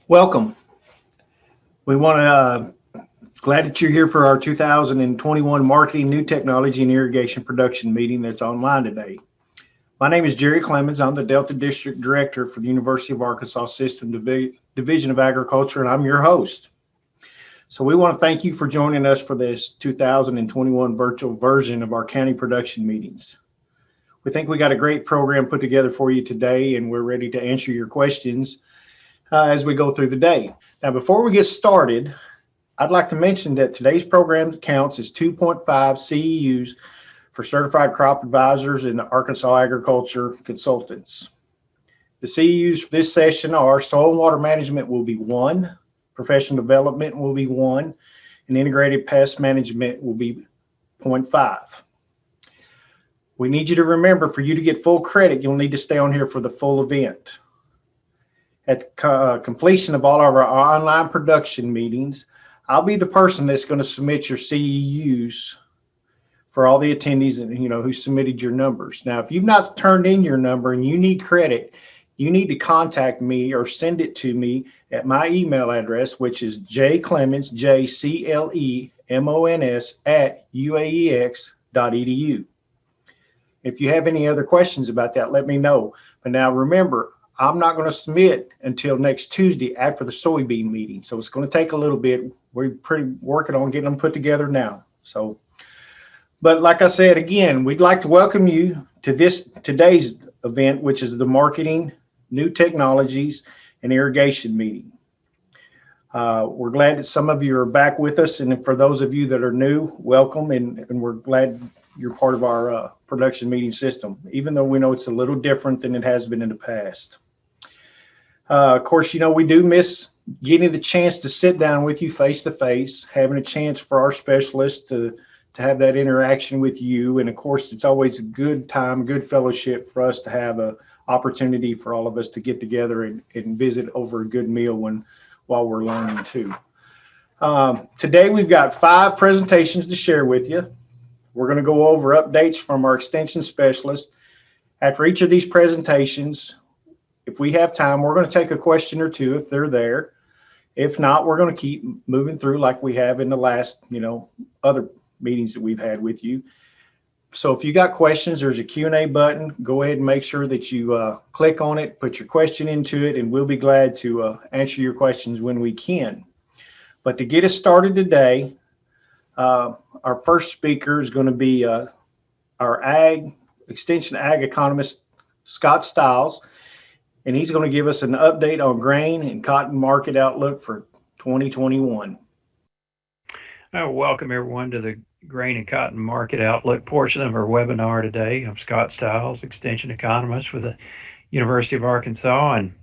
Welcome. We want glad that you're here for our 2021 Marketing New Technology and Irrigation Production meeting that's online today. My name is Jerry Clemens. I'm the Delta District Director for the University of Arkansas System Division of Agriculture, and I'm your host. So we want to thank you for joining us for this 2021 virtual version of our county production meetings. We think we got a great program put together for you today, and we're ready to answer your questions as we go through the day. Now, before we get started, I'd like to mention that today's program counts as 2.5 CEUs for Certified Crop Advisors and Arkansas Agriculture Consultants. The CEUs for this session are Soil and Water Management will be 1, Professional Development will be 1, and Integrated Pest Management will be 0.5. We need you to remember, for you to get full credit, you'll need to stay on here for the full event. At the completion of all of our online production meetings, I'll be the person that's going to submit your CEUs for all the attendees who submitted your numbers. Now, if you've not turned in your number and you need credit, you need to contact me or send it to me at my email address, which is jclemens, JCLEMONS @uaex.edu. If you have any other questions about that, let me know. But now remember, I'm not going to submit until next Tuesday after the soybean meeting. So it's going to take a little bit. We're pretty working on getting them put together now. But like I said, again, we'd like to welcome you to today's event, which is the Marketing, New Technologies, and Irrigation meeting. We're glad that some of you are back with us. And for those of you that are new, welcome. And we're glad you're part of our production meeting system, even though we know it's a little different than it has been in the past. Of course, we do miss getting the chance to sit down with you face to face, having a chance for our specialists to have that interaction with you. And of course, it's always a good time, good fellowship for us to have an opportunity for all of us to get together and visit over a good meal while we're learning too. Today, we've got 5 presentations to share with you. We're going to go over updates from our extension specialist. After each of these presentations, if we have time, we're going to take a question or two if they're there. If not, we're going to keep moving through like we have in the last, other meetings that we've had with you. So if you got questions, there's a Q&A button. Go ahead and make sure that you click on it, put your question into it, and we'll be glad to answer your questions when we can. But to get us started today, our first speaker is going to be our extension ag economist, Scott Stiles. And he's going to give us an update on grain and cotton market outlook for 2021. Welcome everyone to the grain and cotton market outlook portion of our webinar today. I'm Scott Stiles, extension economist with the University of Arkansas, and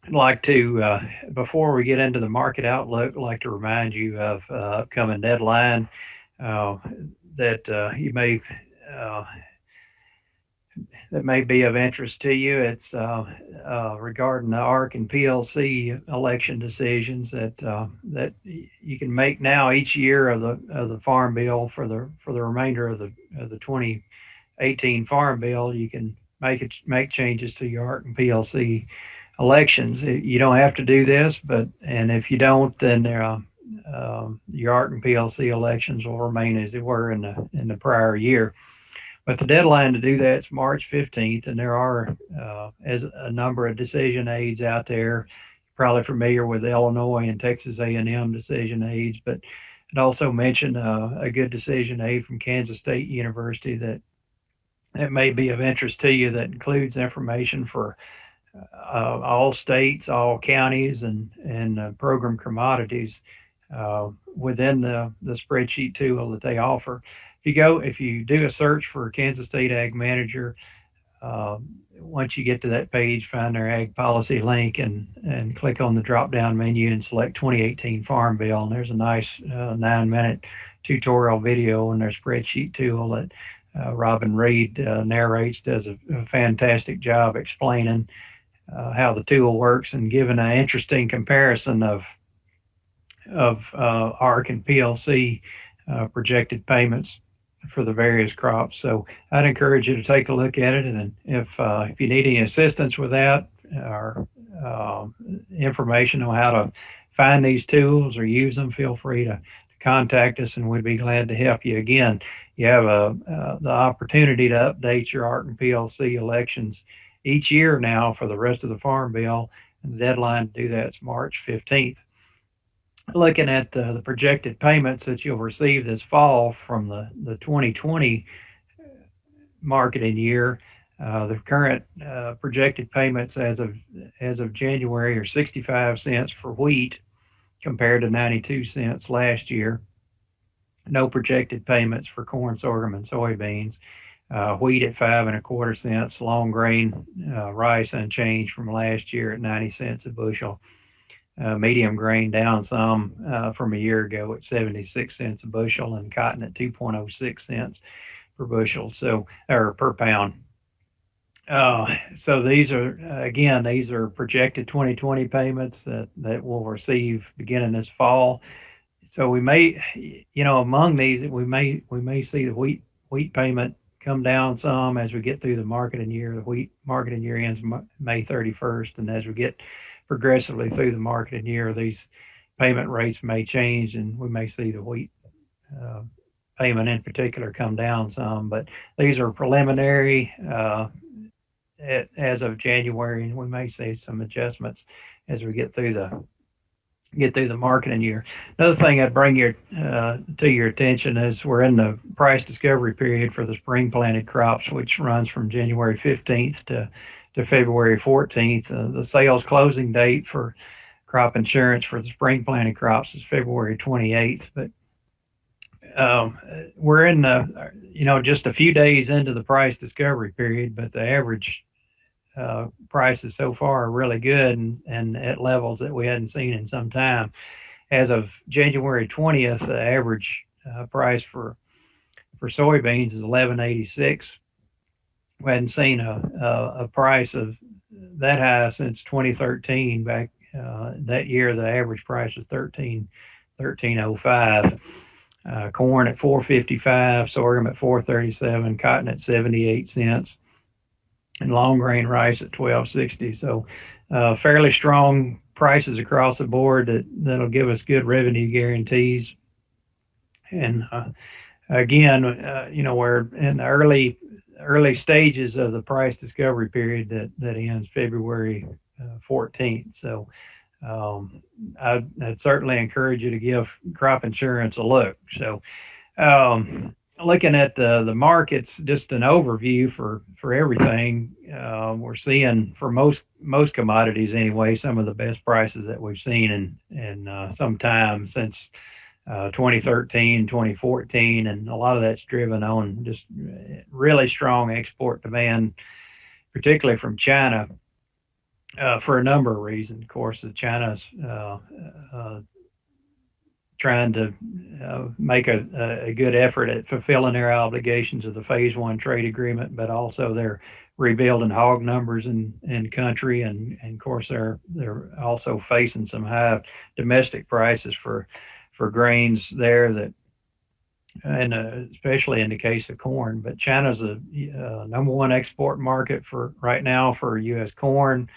I'd like to, before we get into the market outlook, I'd like to remind you of upcoming deadline that you may that may be of interest to you. It's regarding the ARC and PLC election decisions that you can make now each year of the Farm Bill for the remainder of the 2018 Farm Bill. You can make changes to your ARC and PLC elections. You don't have to do this, and if you don't, then your ARC and PLC elections will remain as they were in the prior year. But the deadline to do that is March 15th, and there are as a number of decision aids out there. You're probably familiar with Illinois and Texas A&M decision aids, but I'd also mention a good decision aid from Kansas State University that may be of interest to you, that includes information for all states, all counties, and program commodities within the spreadsheet tool that they offer. If you do a search for Kansas State Ag Manager, once you get to that page, find their ag policy link and click on the drop down menu and select 2018 Farm Bill. And there's a nice 9-minute tutorial video in their spreadsheet tool that Robin Reed narrates, does a fantastic job explaining how the tool works and giving an interesting comparison of ARC and PLC projected payments for the various crops. So I'd encourage you to take a look at it, and if you need any assistance with that, our information on how to find these tools or use them, feel free to contact us, and we'd be glad to help you. Again, you have the opportunity to update your ARC and PLC elections each year now for the rest of the Farm Bill, and the deadline to do that is March 15th. Looking at the projected payments that you'll receive this fall from the 2020 marketing year, the current projected payments as of January are 65 cents for wheat compared to 92 cents last year. No projected payments for corn, sorghum, and soybeans. Wheat at 5.25 cents. Long grain rice unchanged from last year at 90 cents a bushel. Medium grain down some from a year ago at 76 cents a bushel, and cotton at 2.06 cents per bushel, or per pound. So these are projected 2020 payments that we'll receive beginning this fall. So we may, among these, we may see the wheat payment come down some as we get through the marketing year. The wheat marketing year ends May 31st, and as we get progressively through the marketing year, these payment rates may change, and we may see the wheat payment in particular come down some. But these are preliminary as of January, and we may see some adjustments as we get through the marketing year. Another thing I'd bring to your attention is we're in the price discovery period for the spring planted crops, which runs from January 15th to February 14th. The sales closing date for crop insurance for the spring planted crops is February 28th. But we're in just a few days into the price discovery period, but the average prices so far are really good and at levels that we hadn't seen in some time. As of January 20th, the average price for soybeans is $11.86. We hadn't seen a price of that high since 2013. Back that year, the average price was $13.05. Corn at $4.55, sorghum at $4.37, cotton at 78 cents, and long grain rice at $12.60. So fairly strong prices across the board that'll give us good revenue guarantees. And again, we're in the early stages of the price discovery period that ends February 14th. So I'd certainly encourage you to give crop insurance a look. So looking at the markets, just an overview for everything, we're seeing for most commodities anyway, some of the best prices that we've seen in some time since 2013, 2014, and a lot of that's driven on just really strong export demand, particularly from China, for a number of reasons. Of course, China's trying to make a good effort at fulfilling their obligations of the Phase 1 trade agreement, but also they're rebuilding hog numbers in country, and of course they're also facing some high domestic prices for grains there, that, and especially in the case of corn. But China's the number one export market for right now for U.S. corn,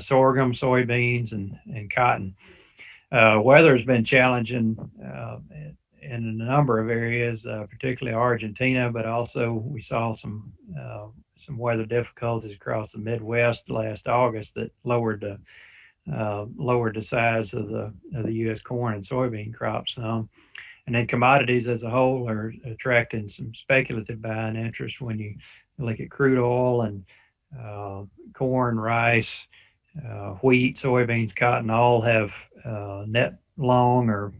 sorghum, soybeans, and cotton. Weather has been challenging in a number of areas, particularly Argentina, but also we saw some weather difficulties across the Midwest last August that lowered the size of the U.S. corn and soybean crops some. And then commodities as a whole are attracting some speculative buying interest when you look at crude oil and corn, rice, wheat, soybeans, cotton. All have net long or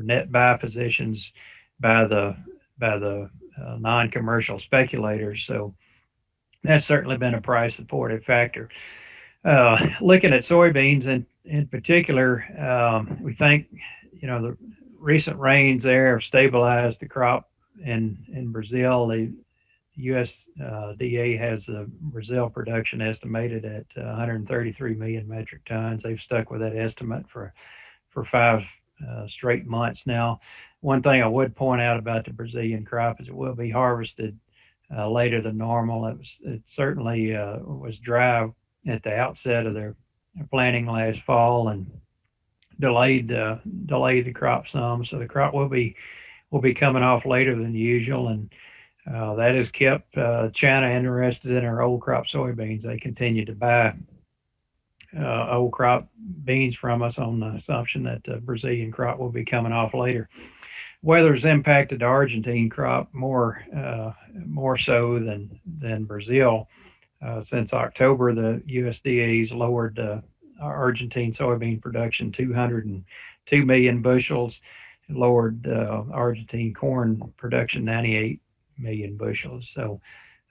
net buy positions by the non-commercial speculators. So that's certainly been a price supportive factor. Looking at soybeans in particular, we think the recent rains there have stabilized the crop in Brazil. The USDA has the Brazil production estimated at 133 million metric tons. They've stuck with that estimate for 5 straight months now. One thing I would point out about the Brazilian crop is it will be harvested later than normal. It certainly was dry at the outset of their planting last fall and delayed the crop some. So the crop will be coming off later than usual, and that has kept China interested in our old crop soybeans. They continue to buy old crop beans from us on the assumption that the Brazilian crop will be coming off later. Weather's impacted the Argentine crop more so than Brazil. Since October, the USDA's lowered Argentine soybean production 202 million bushels, lowered Argentine corn production 98 million bushels. So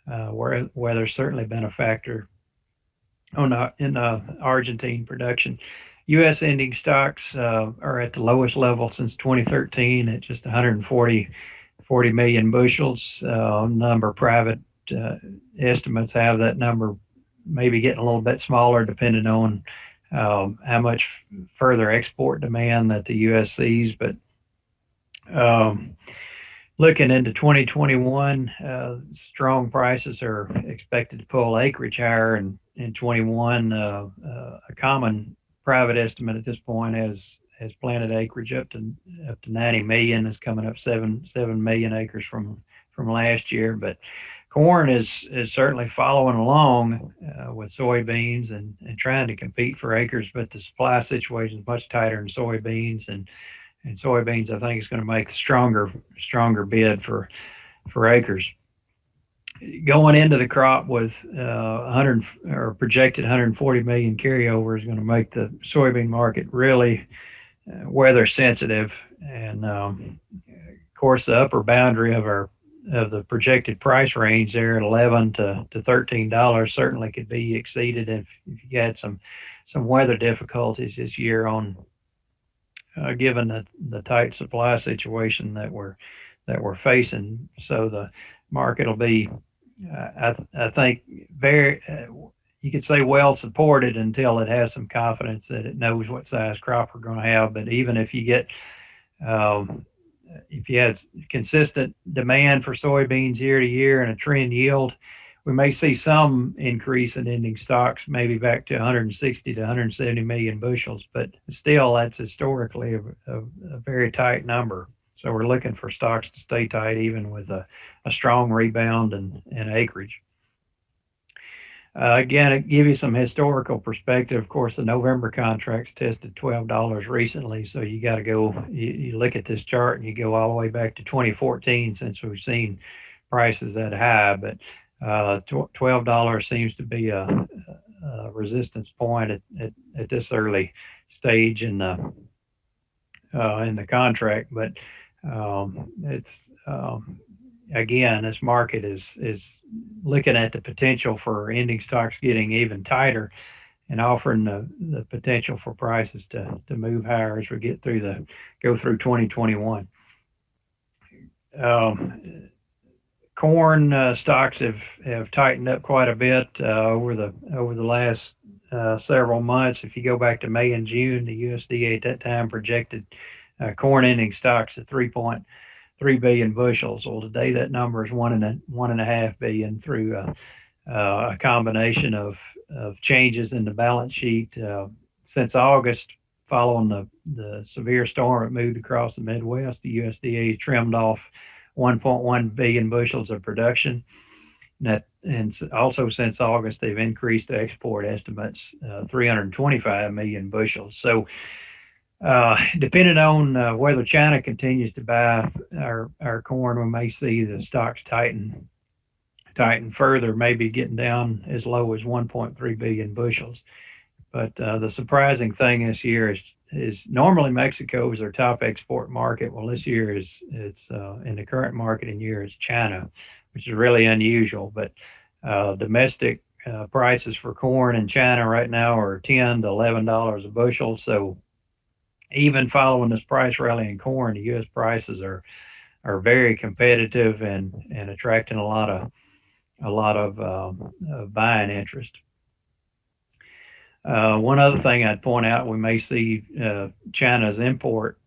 weather's certainly been a factor in Argentine production. U.S. ending stocks are at the lowest level since 2013 at just 140 million bushels. Number of private estimates have that number maybe getting a little bit smaller depending on how much further export demand that the U.S. sees. But looking into 2021, strong prices are expected to pull acreage higher in 21. A common private estimate at this point has planted acreage up to 90 million. Is coming up 7 million acres from last year. But corn is certainly following along with soybeans and trying to compete for acres, but the supply situation is much tighter in soybeans, and soybeans I think is going to make the stronger bid for acres. Going into the crop with 100 or projected 140 million carryover is going to make the soybean market really weather sensitive, and of course the upper boundary of the projected price range there at $11 to $13 certainly could be exceeded if you had some weather difficulties this year on given the tight supply situation that we're facing. So the market will be I think very you could say well supported until it has some confidence that it knows what size crop we're going to have. But even if you get if you had consistent demand for soybeans year to year and a trend yield, we may see some increase in ending stocks, maybe back to 160 to 170 million bushels, but still that's historically a very tight number. So we're looking for stocks to stay tight even with a strong rebound in acreage. Again, to give you some historical perspective, of course, the November contracts tested $12 recently. So you got to go, you look at this chart and you go all the way back to 2014 since we've seen prices that high. But $12 seems to be a resistance point at this early stage in the contract. But it's again, this market is looking at the potential for ending stocks getting even tighter and offering the potential for prices to move higher as we go through 2021. Corn stocks have tightened up quite a bit over the last several months. If you go back to May and June, the USDA at that time projected corn ending stocks at 3.3 billion bushels. Well, today that number is 1.5 billion through a combination of changes in the balance sheet since August. Following the severe storm that moved across the Midwest, the USDA trimmed off 1.1 billion bushels of production. And also since August, they've increased the export estimates 325 million bushels. So depending on whether China continues to buy our corn, we may see the stocks tighten further, maybe getting down as low as 1.3 billion bushels. But the surprising thing this year is normally Mexico is our top export market. Well, this year it's in the current marketing year is China, which is really unusual. But domestic prices for corn in China right now are $10 to $11 a bushel. So even following this price rally in corn, the U.S. prices are very competitive and attracting a lot of buying interest. One other thing I'd point out, we may see China's import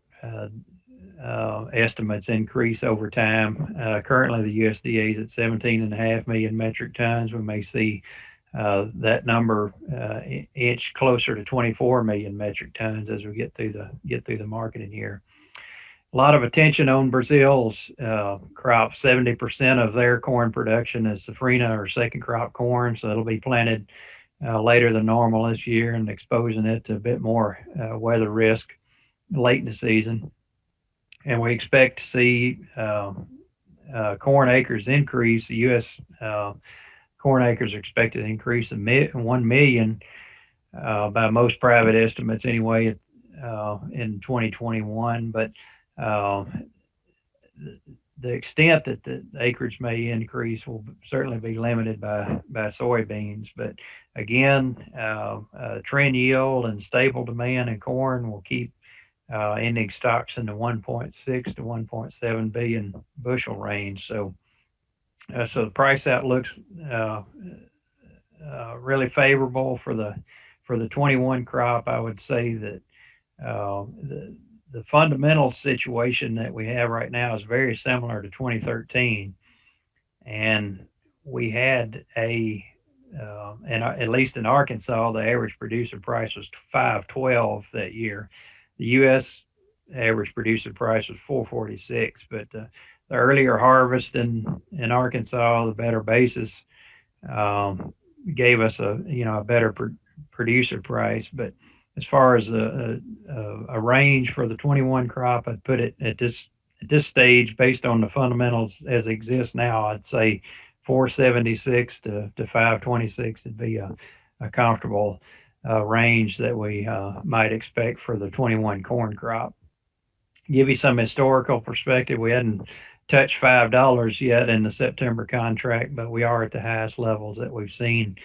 estimates increase over time. Currently, the USDA is at 17.5 million metric tons. We may see that number inch closer to 24 million metric tons as we get through the marketing year. A lot of attention on Brazil's crop. 70% of their corn production is safrinha or second crop corn, so it'll be planted later than normal this year and exposing it to a bit more weather risk late in the season. And we expect to see corn acres increase. The U.S. Corn acres are expected to increase 1 million by most private estimates anyway in 2021. But the extent that the acreage may increase will certainly be limited by soybeans. But again, trend yield and stable demand in corn will keep ending stocks in the 1.6 to 1.7 billion bushel range. So the price outlook's really favorable for the 21 crop. I would say that the fundamental situation that we have right now is very similar to 2013, and we had and at least in Arkansas, the average producer price was $5.12 that year. The U.S. average producer price was $4.46, but the earlier harvest in Arkansas, the better basis, gave us a better producer price. But as far as a range for the 21 crop, I'd put it at this stage, based on the fundamentals as exist now, I'd say 476 to 526 would be a comfortable range that we might expect for the 21 corn crop. Give you some historical perspective. We hadn't touched $5 yet in the September contract, but we are at the highest levels that we've seen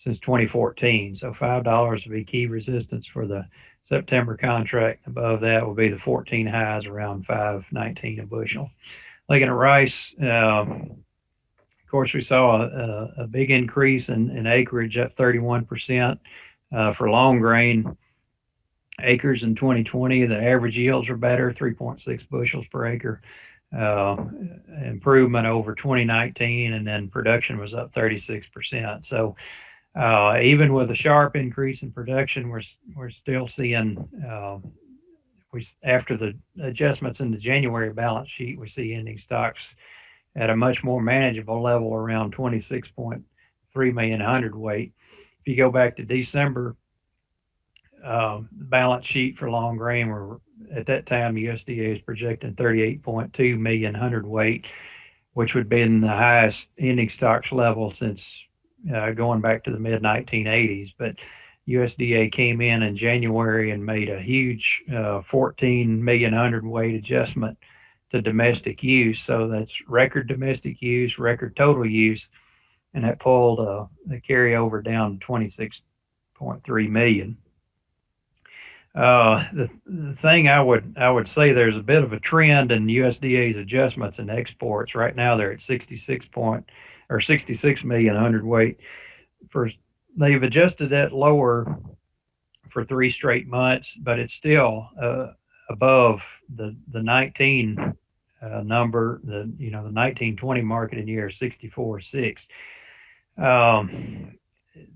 since 2014. So $5 will be key resistance for the September contract. Above that will be the 14 highs around $5.19 a bushel. Looking at rice, of course, we saw a big increase in acreage, up 31%. For long grain acres in 2020, the average yields are better, 3.6 bushels per acre, improvement over 2019, and then production was up 36%. So even with a sharp increase in production, we're still seeing, after the adjustments in the January balance sheet, we see ending stocks at a much more manageable level, around 26.3 million hundredweight. If you go back to December, the balance sheet for long grain were, at that time, USDA is projecting 38.2 million hundredweight, which would be in the highest ending stocks level since going back to the mid 1980s. But USDA came in January and made a huge 14 million hundredweight adjustment to domestic use. So that's record domestic use, record total use, and that pulled the carryover down to 26.3 million. The thing I would say, there's a bit of a trend in USDA's adjustments in exports. Right now they're at 66 million hundredweight. They've adjusted that lower for 3 straight months, but it's still above the 19 number. The 1920 marketing year, 64.6.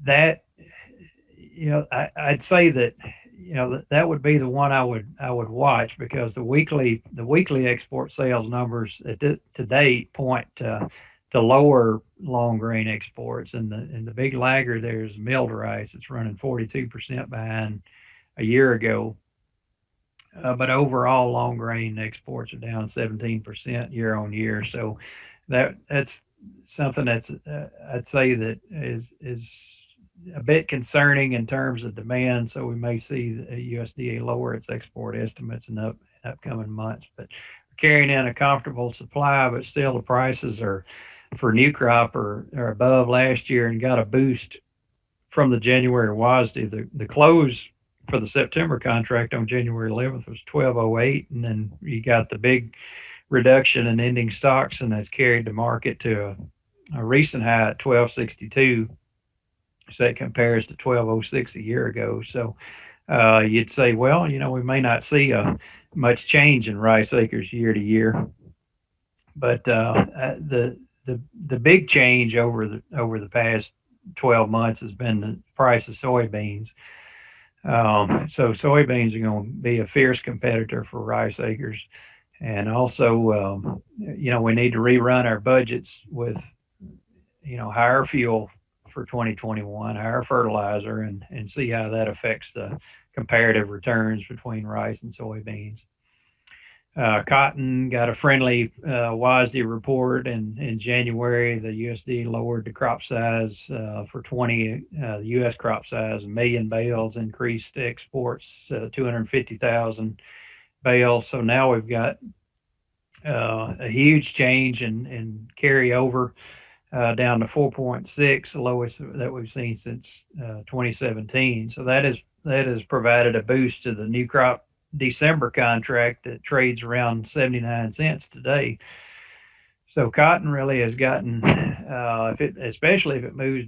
That I'd say that that would be the one I would watch, because the weekly export sales numbers to date point to lower long grain exports, and the big lagger there is milled rice. It's running 42% behind a year ago, but overall long grain exports are down 17% year on year. So that's something that's I'd say that is a bit concerning in terms of demand. So we may see the USDA lower its export estimates in upcoming months, but we're carrying in a comfortable supply. But still, the prices are for new crop are above last year, and got a boost from the January WASDE. The close for the September contract on January 11th was 1208, and then you got the big reduction in ending stocks, and that's carried the market to a recent high at 1262. So that compares to 1206 a year ago. So you'd say, well, we may not see much change in rice acres year to year, but the big change over the past 12 months has been the price of soybeans. So soybeans are going to be a fierce competitor for rice acres. And also, we need to rerun our budgets with, higher fuel for 2021, higher fertilizer, and see how that affects the comparative returns between rice and soybeans. Cotton got a friendly WASDE report in January. The USD lowered the crop size for the U.S. crop size, 1 million bales, increased exports 250,000 bales. So now we've got a huge change in carryover down to 4.6, the lowest that we've seen since 2017. So that has provided a boost to the new crop December contract that trades around 79 cents today. So cotton really has gotten, especially if it moves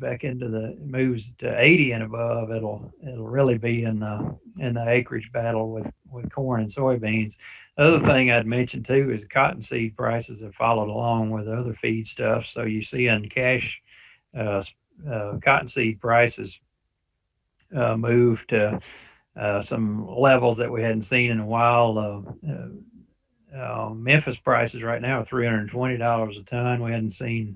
to 80 and above, it'll really be in the acreage battle with corn and soybeans. The other thing I'd mention too is cottonseed prices have followed along with other feed stuff. So you see in cash cottonseed prices move to some levels that we hadn't seen in a while. Memphis prices right now are $320 a ton. We hadn't seen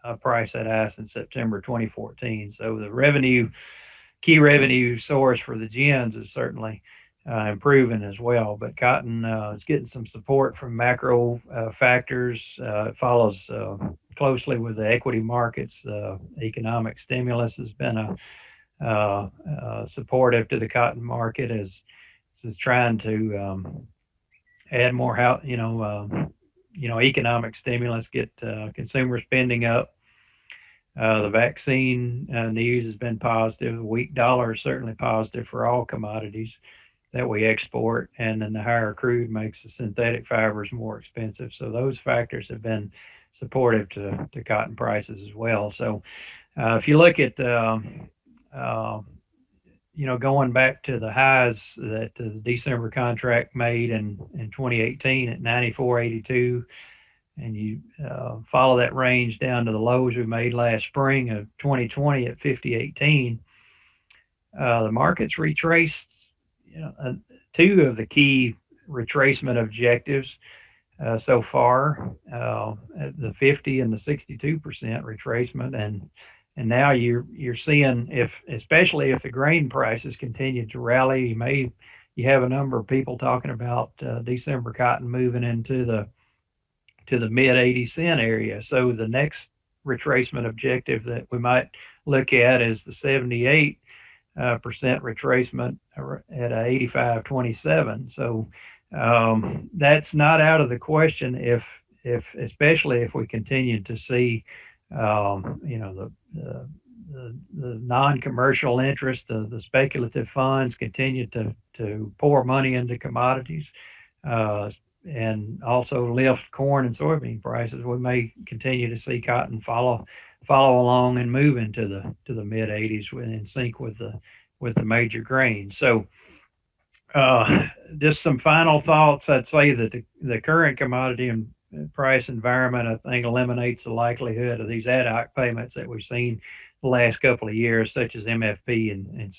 a price that high since September 2014. So the key revenue source for the gens is certainly improving as well. But cotton is getting some support from macro factors. It follows closely with the equity markets. Economic stimulus has been supportive to the cotton market as trying to add more economic stimulus, get consumer spending up. The vaccine news has been positive. The weak dollar is certainly positive for all commodities that we export, and then the higher crude makes the synthetic fibers more expensive. So those factors have been supportive to cotton prices as well. So if you look at going back to the highs that the December contract made in 2018 at 94.82, and you follow that range down to the lows we made last spring of 2020 at 50.18, the market's retraced two of the key retracement objectives so far, at the 50 and the 62% retracement, and now you're seeing, especially if the grain prices continue to rally, you have a number of people talking about December cotton moving into the mid 80-cent area. So the next retracement objective that we might look at is the 78% retracement at 85.27. So that's not out of the question especially if we continue to see the non-commercial interest, the speculative funds continue to pour money into commodities, and also lift corn and soybean prices. We may continue to see cotton follow along and move into the mid 80s in sync with the major grains. So just some final thoughts. I'd say that the current commodity and price environment, I think, eliminates the likelihood of these ad hoc payments that we've seen the last couple of years, such as MFP and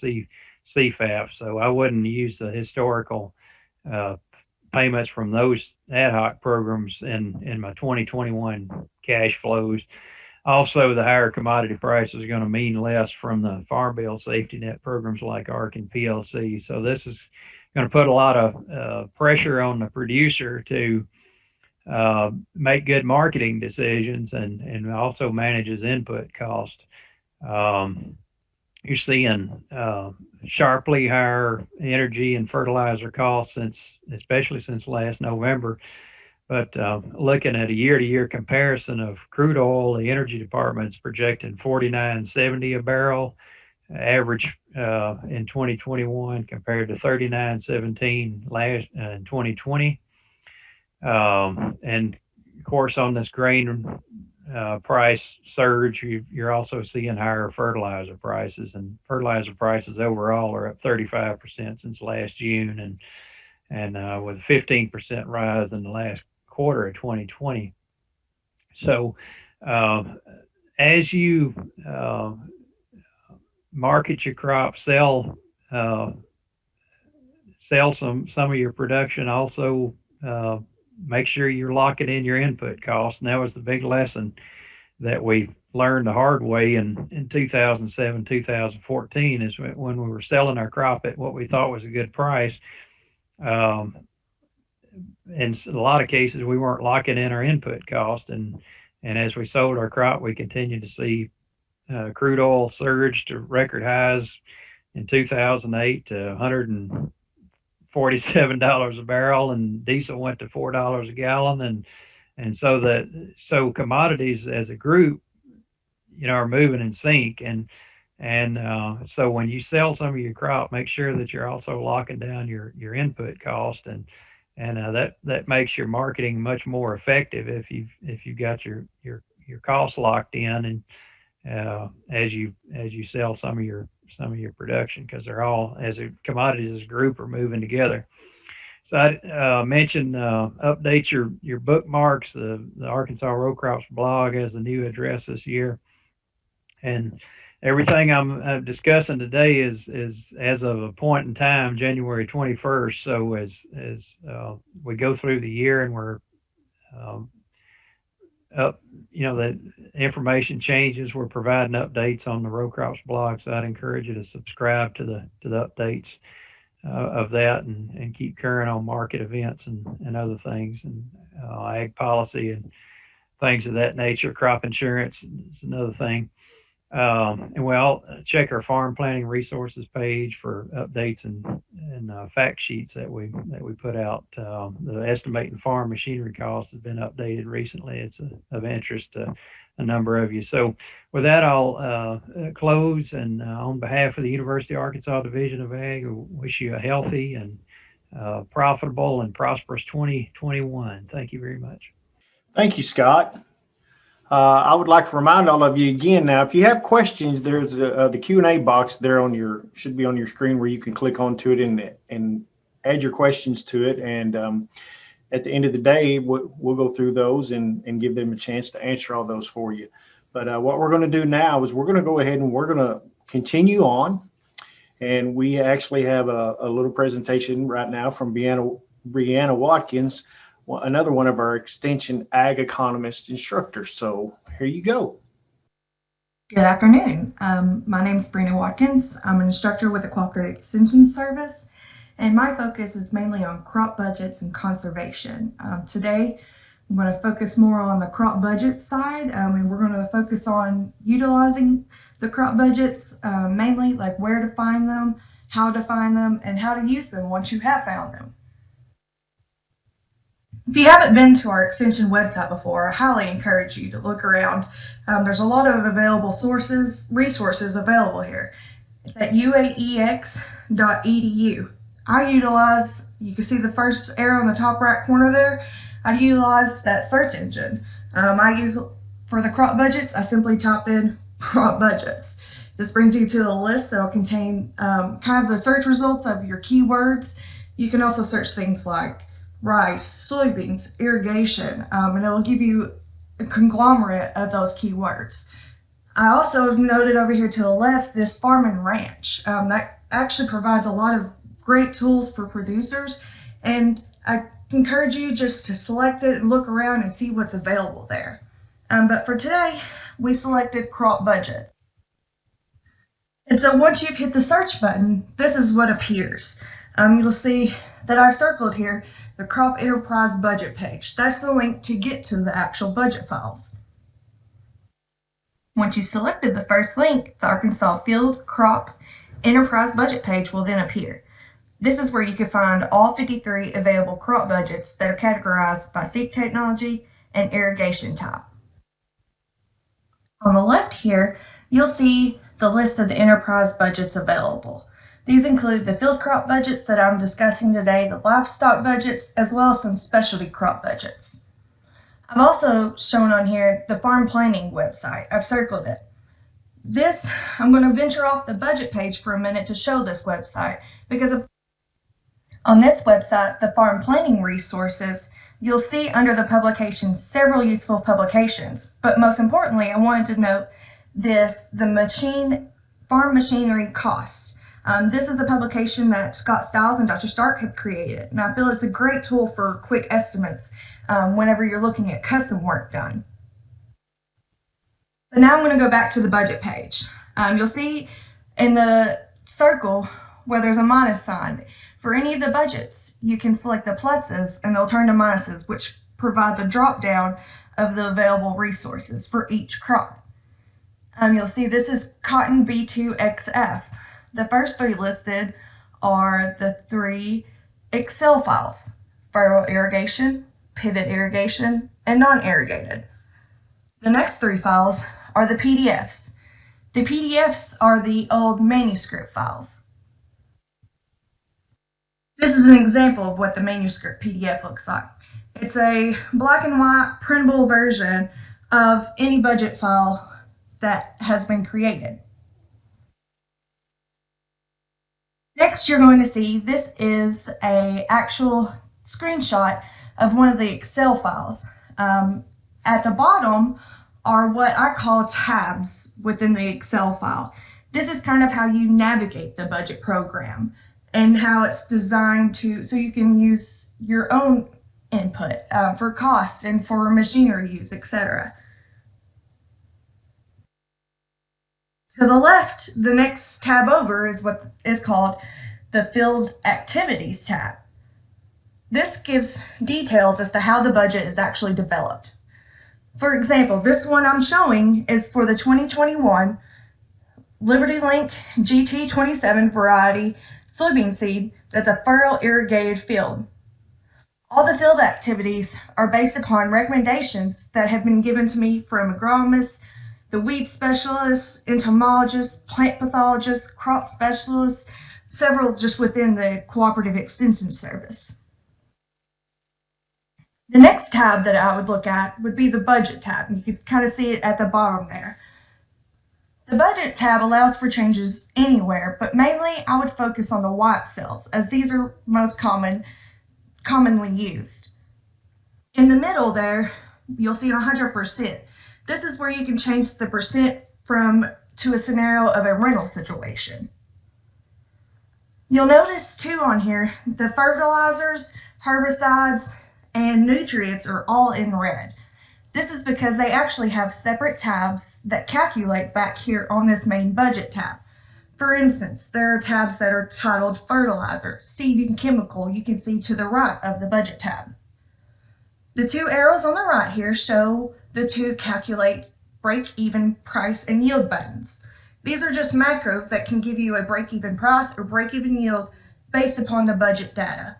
CFAP. So I wouldn't use the historical payments from those ad hoc programs in my 2021 cash flows. Also, the higher commodity prices are going to mean less from the Farm Bill safety net programs like ARC and PLC. So this is going to put a lot of pressure on the producer to make good marketing decisions and also manage his input cost. You're seeing sharply higher energy and fertilizer costs especially since last November. But looking at a year-to-year comparison of crude oil, the Energy Department's projecting $49.70 a barrel average in 2021 compared to $39.17 in 2020. And of course, on this grain price surge, you're also seeing higher fertilizer prices, and fertilizer prices overall are up 35% since last June, and with a 15% rise in the last quarter of 2020. So as you market your crop, sell some of your production. Also, make sure you're locking in your input costs. And that was the big lesson that we learned the hard way in 2007, 2014, is when we were selling our crop at what we thought was a good price. In a lot of cases, we weren't locking in our input cost. And as we sold our crop, we continued to see crude oil surge to record highs in 2008 to $147 a barrel, and diesel went to $4 a gallon. And so commodities as a group, are moving in sync. And so when you sell some of your crop, make sure that you're also locking down your input cost, and that makes your marketing much more effective if you've got your costs locked in, and as you sell some of your production, because they're all, as a commodities as a group, are moving together. So I mentioned update your bookmarks. The Arkansas Row Crops blog has a new address this year, and everything I'm discussing today is as of a point in time, January 21st. So as we go through the year and we're up, the information changes, we're providing updates on the Row Crops blog. So I'd encourage you to subscribe to the updates of that, and keep current on market events and other things, and ag policy and things of that nature. Crop insurance is another thing. And we'll check our farm planning resources page for updates and fact sheets that we put out. The estimating farm machinery costs has been updated recently. It's of interest to a number of you. So with that, I'll close, and on behalf of the University of Arkansas Division of Ag, I wish you a healthy and profitable and prosperous 2021. Thank you very much. Thank you, Scott. I would like to remind all of you again now, if you have questions, there's the Q&A box there should be on your screen, where you can click onto it and add your questions to it. And at the end of the day, we'll go through those and give them a chance to answer all those for you. But what we're going to do now is we're going to go ahead and we're going to continue on. And we actually have a little presentation right now from Brianna Watkins, another one of our Extension Ag Economist instructors. So here you go. Good afternoon. My name is Brianna Watkins. I'm an instructor with the Cooperative Extension Service, and my focus is mainly on crop budgets and conservation. Today, I'm going to focus more on the crop budget side, and we're going to focus on utilizing the crop budgets, mainly like where to find them, how to find them, and how to use them once you have found them. If you haven't been to our Extension website before, I highly encourage you to look around. There's a lot of available resources available here. It's at uaex.edu. You can see the first arrow in the top right corner there. I utilize that search engine. For the crop budgets, I simply type in crop budgets. This brings you to a list that will contain kind of the search results of your keywords. You can also search things like rice, soybeans, irrigation, and it will give you a conglomerate of those keywords. I also have noted over here to the left this Farm and Ranch. That actually provides a lot of great tools for producers, and I encourage you just to select it and look around and see what's available there. But for today, we selected crop budgets. And so once you've hit the search button, this is what appears. You'll see that I've circled here the Crop Enterprise Budget page. That's the link to get to the actual budget files. Once you've selected the first link, the Arkansas Field Crop Enterprise Budget page will then appear. This is where you can find all 53 available crop budgets that are categorized by seed technology and irrigation type. On the left here, you'll see the list of the enterprise budgets available. These include the field crop budgets that I'm discussing today, the livestock budgets, as well as some specialty crop budgets. I've also shown on here the farm planning website. I've circled it. I'm going to venture off the budget page for a minute to show this website, because on this website, the farm planning resources, you'll see under the publications several useful publications. But most importantly, I wanted to note the Farm Machinery Cost. This is a publication that Scott Stiles and Dr. Stark have created, and I feel it's a great tool for quick estimates whenever you're looking at custom work done. But now I'm going to go back to the budget page. You'll see in the circle where there's a minus sign, for any of the budgets, you can select the pluses and they'll turn to minuses, which provide the drop down of the available resources for each crop. You'll see this is cotton B2XF. The first three listed are the 3 Excel files: furrow irrigation, pivot irrigation, and non-irrigated. The next 3 files are the PDFs. The PDFs are the old manuscript files. This is an example of what the manuscript PDF looks like. It's a black and white printable version of any budget file that has been created. Next, you're going to see this is an actual screenshot of one of the Excel files. At the bottom are what I call tabs within the Excel file. This is kind of how you navigate the budget program and how it's designed so you can use your own input for cost and for machinery use, etc. To the left, the next tab over is what is called the Field Activities tab. This gives details as to how the budget is actually developed. For example, this one I'm showing is for the 2021 Liberty Link GT27 variety soybean seed that's a furrow irrigated field. All the field activities are based upon recommendations that have been given to me from agronomists, the weed specialists, entomologists, plant pathologists, crop specialists, several just within the Cooperative Extension Service. The next tab that I would look at would be the Budget tab. You can kind of see it at the bottom there. The Budget tab allows for changes anywhere, but mainly I would focus on the white cells, as these are most commonly used. In the middle there, you'll see 100%. This is where you can change the percent to a scenario of a rental situation. You'll notice too on here, the fertilizers, herbicides, and nutrients are all in red. This is because they actually have separate tabs that calculate back here on this main budget tab. For instance, there are tabs that are titled fertilizer, seed, and chemical you can see to the right of the budget tab. The 2 arrows on the right here show the 2 calculate break-even price and yield buttons. These are just macros that can give you a break-even price or break-even yield based upon the budget data.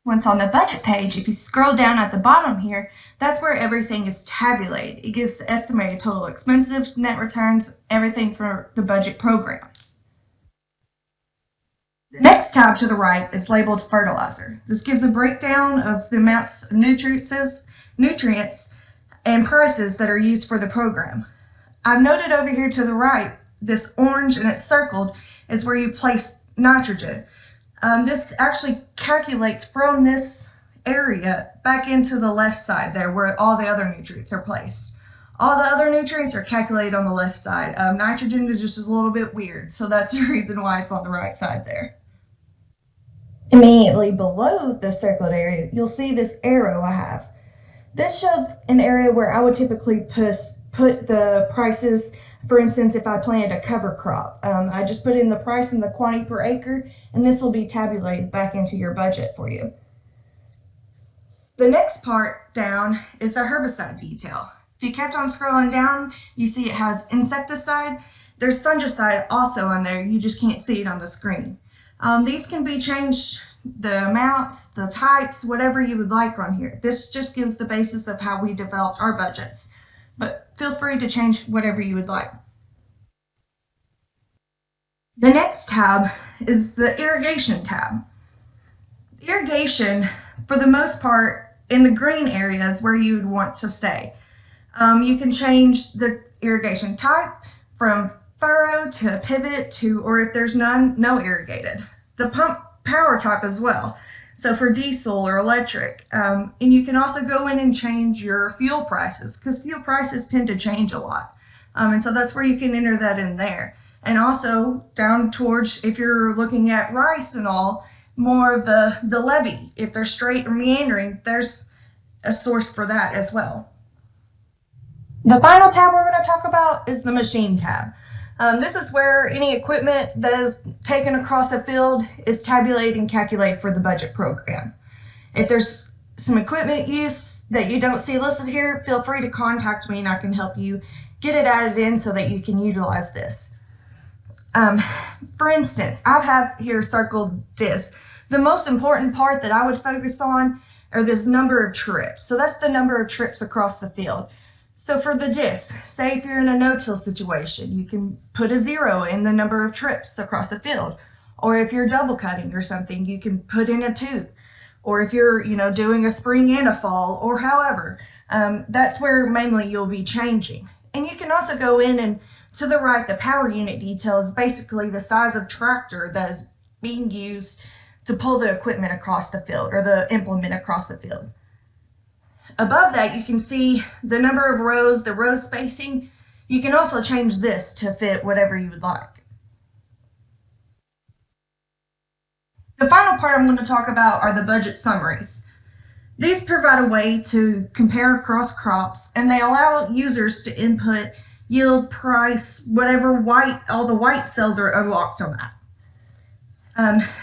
Once on the budget page, if you scroll down at the bottom here, that's where everything is tabulated. It gives the estimated total expenses, net returns, everything for the budget program. The next tab to the right is labeled fertilizer. This gives a breakdown of the amounts of nutrients and prices that are used for the program. I've noted over here to the right, this orange and it's circled is where you place nitrogen. This actually calculates from this area back into the left side there where all the other nutrients are placed. All the other nutrients are calculated on the left side. Nitrogen is just a little bit weird, so that's the reason why it's on the right side there. Immediately below the circled area, you'll see this arrow I have. This shows an area where I would typically put the prices. For instance, if I planted a cover crop, I just put in the price and the quantity per acre, and this will be tabulated back into your budget for you. The next part down is the herbicide detail. If you kept on scrolling down, you see it has insecticide. There's fungicide also on there, you just can't see it on the screen. These can be changed, the amounts, the types, whatever you would like on here. This just gives the basis of how we developed our budgets, but feel free to change whatever you would like. The next tab is the irrigation tab. Irrigation, for the most part, in the green areas where you would want to stay. You can change the irrigation type from furrow to pivot to, or if there's none, no irrigated. The pump power type as well. So for diesel or electric. And you can also go in and change your fuel prices because fuel prices tend to change a lot. And so that's where you can enter that in there. And also down towards, if you're looking at rice and all, more of the levee, if they're straight or meandering, there's a source for that as well. The final tab we're going to talk about is the machine tab. This is where any equipment that is taken across a field is tabulated and calculated for the budget program. If there's some equipment use that you don't see listed here, feel free to contact me and I can help you get it added in so that you can utilize this. For instance, I have here circled this. The most important part that I would focus on are this number of trips. So that's the number of trips across the field. So for the disc, say if you're in a no-till situation, you can put a 0 in the number of trips across the field. Or if you're double cutting or something, you can put in a 2. Or if you're, doing a spring and a fall, or however, that's where mainly you'll be changing. And you can also go in and to the right, the power unit detail is basically the size of tractor that is being used to pull the equipment across the field or the implement across the field. Above that, you can see the number of rows, the row spacing. You can also change this to fit whatever you would like. The final part I'm going to talk about are the budget summaries. These provide a way to compare across crops, and they allow users to input yield, price, whatever all the white cells are unlocked on that.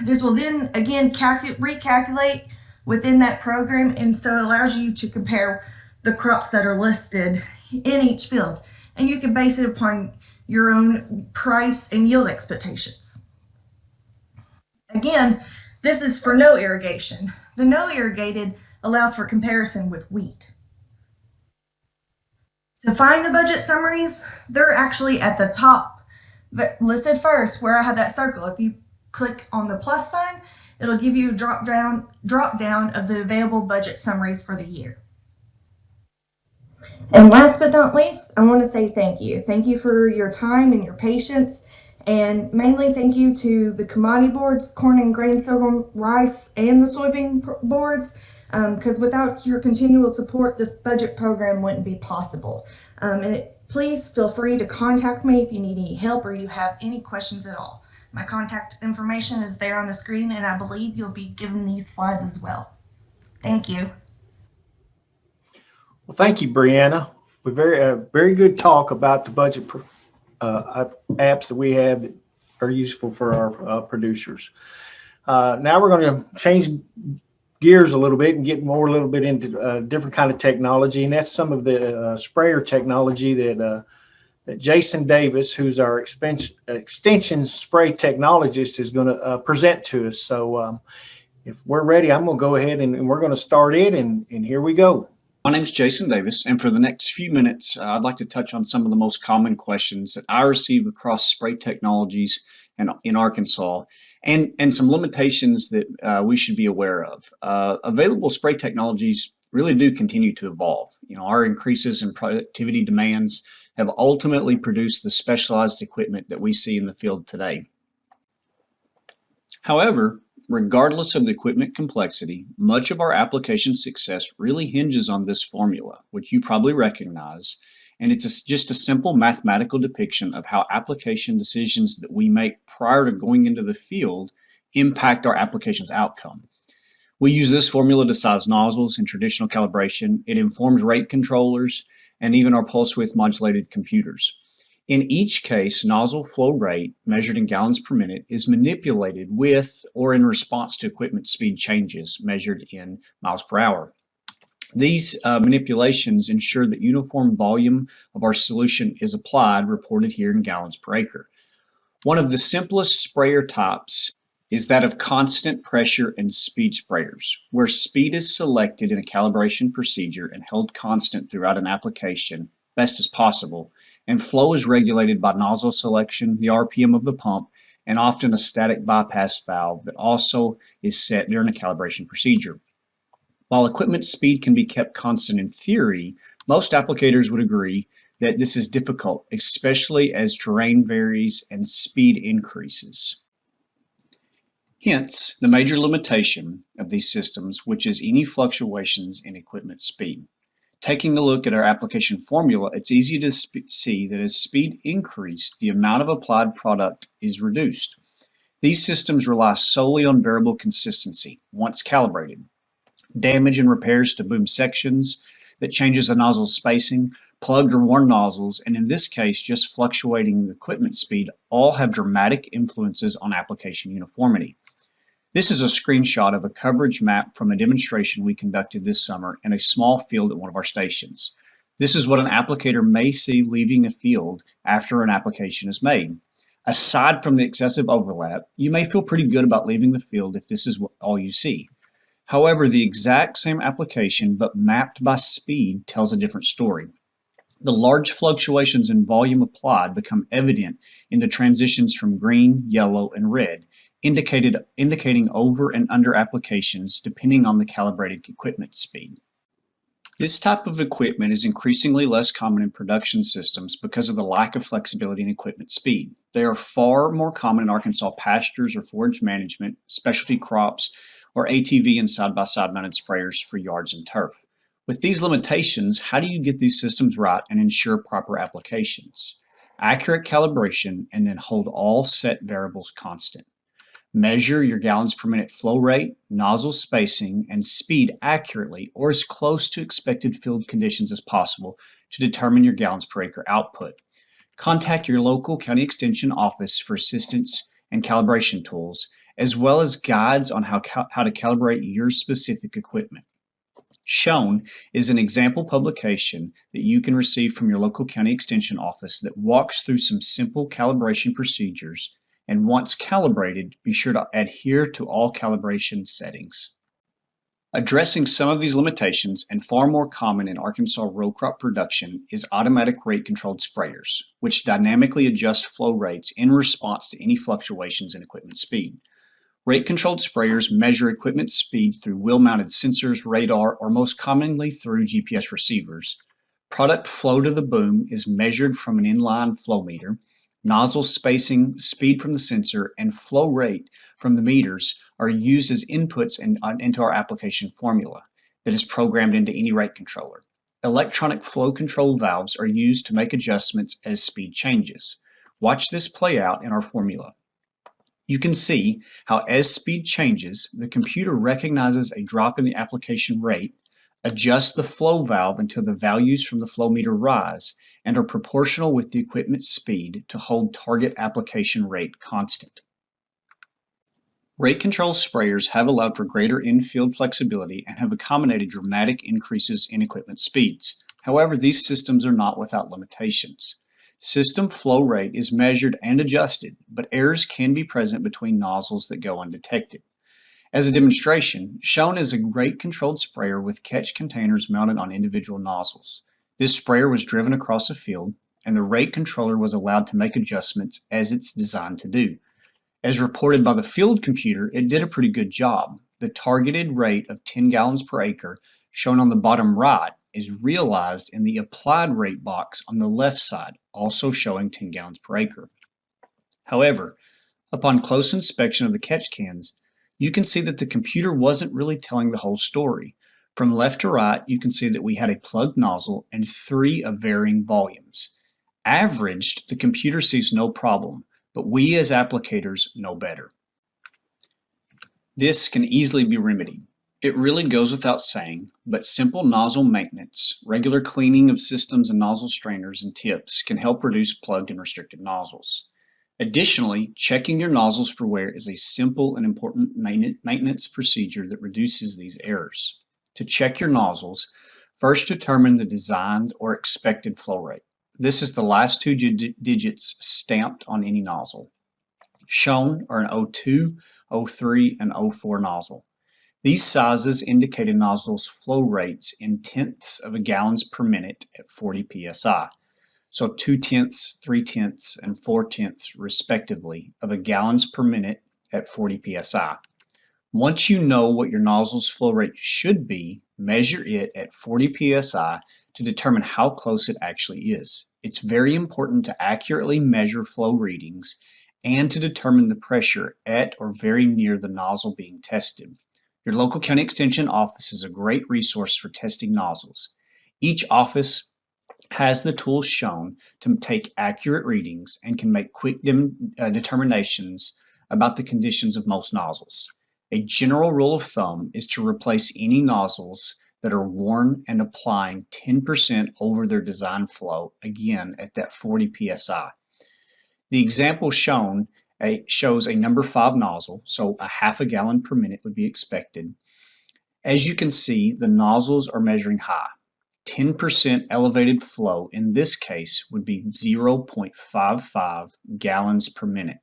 This will then again recalculate within that program, and so it allows you to compare the crops that are listed in each field, and you can base it upon your own price and yield expectations. Again, this is for no irrigation. The no irrigated allows for comparison with wheat. To find the budget summaries, they're actually at the top, listed first where I have that circle. If you click on the plus sign, it'll give you a drop down of the available budget summaries for the year. And last but not least, I want to say thank you. Thank you for your time and your patience, and mainly thank you to the commodity boards, corn and grain, sorghum, rice, and the soybean boards, because without your continual support, this budget program wouldn't be possible. Please feel free to contact me if you need any help or you have any questions at all. My contact information is there on the screen, and I believe you'll be given these slides as well. Thank you. Well, thank you, Brianna. We very good talk about the budget apps that we have that are useful for our producers. Now we're going to change gears a little bit and get a little bit into different kind of technology, and that's some of the sprayer technology that Jason Davis, who's our extension spray technologist, is going to present to us. So if we're ready, I'm going to go ahead and we're going to start it, and here we go. My name is Jason Davis, and for the next few minutes, I'd like to touch on some of the most common questions that I receive across spray technologies in Arkansas, and some limitations that we should be aware of. Available spray technologies really do continue to evolve. Our increases in productivity demands have ultimately produced the specialized equipment that we see in the field today. However, regardless of the equipment complexity, much of our application success really hinges on this formula, which you probably recognize, and it's just a simple mathematical depiction of how application decisions that we make prior to going into the field impact our application's outcome. We use this formula to size nozzles in traditional calibration. It informs rate controllers and even our pulse width modulated computers. In each case, nozzle flow rate, measured in gallons per minute, is manipulated with or in response to equipment speed changes, measured in miles per hour. These manipulations ensure that uniform volume of our solution is applied, reported here in gallons per acre. One of the simplest sprayer types is that of constant pressure and speed sprayers, where speed is selected in a calibration procedure and held constant throughout an application best as possible, and flow is regulated by nozzle selection, the RPM of the pump, and often a static bypass valve that also is set during a calibration procedure. While equipment speed can be kept constant in theory, most applicators would agree that this is difficult, especially as terrain varies and speed increases. Hence, the major limitation of these systems, which is any fluctuations in equipment speed. Taking a look at our application formula, it's easy to see that as speed increased, the amount of applied product is reduced. These systems rely solely on variable consistency once calibrated. Damage and repairs to boom sections that changes the nozzle spacing, plugged or worn nozzles, and in this case, just fluctuating the equipment speed all have dramatic influences on application uniformity. This is a screenshot of a coverage map from a demonstration we conducted this summer in a small field at one of our stations. This is what an applicator may see leaving a field after an application is made. Aside from the excessive overlap, you may feel pretty good about leaving the field if this is all you see. However, the exact same application but mapped by speed tells a different story. The large fluctuations in volume applied become evident in the transitions from green, yellow, and red, indicating over and under applications depending on the calibrated equipment speed. This type of equipment is increasingly less common in production systems because of the lack of flexibility in equipment speed. They are far more common in Arkansas pastures or forage management, specialty crops, or ATV and side-by-side mounted sprayers for yards and turf. With these limitations, how do you get these systems right and ensure proper applications? Accurate calibration and then hold all set variables constant. Measure your gallons per minute flow rate, nozzle spacing, and speed accurately or as close to expected field conditions as possible to determine your gallons per acre output. Contact your local county extension office for assistance and calibration tools, as well as guides on how to calibrate your specific equipment. Shown is an example publication that you can receive from your local county extension office that walks through some simple calibration procedures, and once calibrated, be sure to adhere to all calibration settings. Addressing some of these limitations, and far more common in Arkansas row crop production, is automatic rate-controlled sprayers, which dynamically adjust flow rates in response to any fluctuations in equipment speed. Rate-controlled sprayers measure equipment speed through wheel-mounted sensors, radar, or most commonly through GPS receivers. Product flow to the boom is measured from an inline flow meter. Nozzle spacing, speed from the sensor, and flow rate from the meters are used as inputs into our application formula that is programmed into any rate controller. Electronic flow control valves are used to make adjustments as speed changes. Watch this play out in our formula. You can see how as speed changes, the computer recognizes a drop in the application rate, adjusts the flow valve until the values from the flow meter rise and are proportional with the equipment speed to hold target application rate constant. Rate control sprayers have allowed for greater in-field flexibility and have accommodated dramatic increases in equipment speeds. However, these systems are not without limitations. System flow rate is measured and adjusted, but errors can be present between nozzles that go undetected. As a demonstration, shown is a rate-controlled sprayer with catch containers mounted on individual nozzles. This sprayer was driven across a field, and the rate controller was allowed to make adjustments as it's designed to do. As reported by the field computer, it did a pretty good job. The targeted rate of 10 gallons per acre, shown on the bottom right, is realized in the applied rate box on the left side, also showing 10 gallons per acre. However, upon close inspection of the catch cans, you can see that the computer wasn't really telling the whole story. From left to right, you can see that we had a plugged nozzle and 3 of varying volumes. Averaged, the computer sees no problem, but we as applicators know better. This can easily be remedied. It really goes without saying, but simple nozzle maintenance, regular cleaning of systems and nozzle strainers and tips can help reduce plugged and restricted nozzles. Additionally, checking your nozzles for wear is a simple and important maintenance procedure that reduces these errors. To check your nozzles, first determine the designed or expected flow rate. This is the last 2 digits stamped on any nozzle. Shown are an 02, 03, and 04 nozzle. These sizes indicate a nozzle's flow rates in tenths of a gallons per minute at 40 psi. So 2/10, 3/10, and 4/10 respectively of a gallons per minute at 40 psi. Once you know what your nozzle's flow rate should be, measure it at 40 psi to determine how close it actually is. It's very important to accurately measure flow readings and to determine the pressure at or very near the nozzle being tested. Your local county extension office is a great resource for testing nozzles. Each office has the tools shown to take accurate readings and can make quick determinations about the conditions of most nozzles. A general rule of thumb is to replace any nozzles that are worn and applying 10% over their design flow, again at that 40 psi. The example shown shows a number 5 nozzle, so a half a gallon per minute would be expected. As you can see, the nozzles are measuring high. 10% elevated flow in this case would be 0.55 gallons per minute.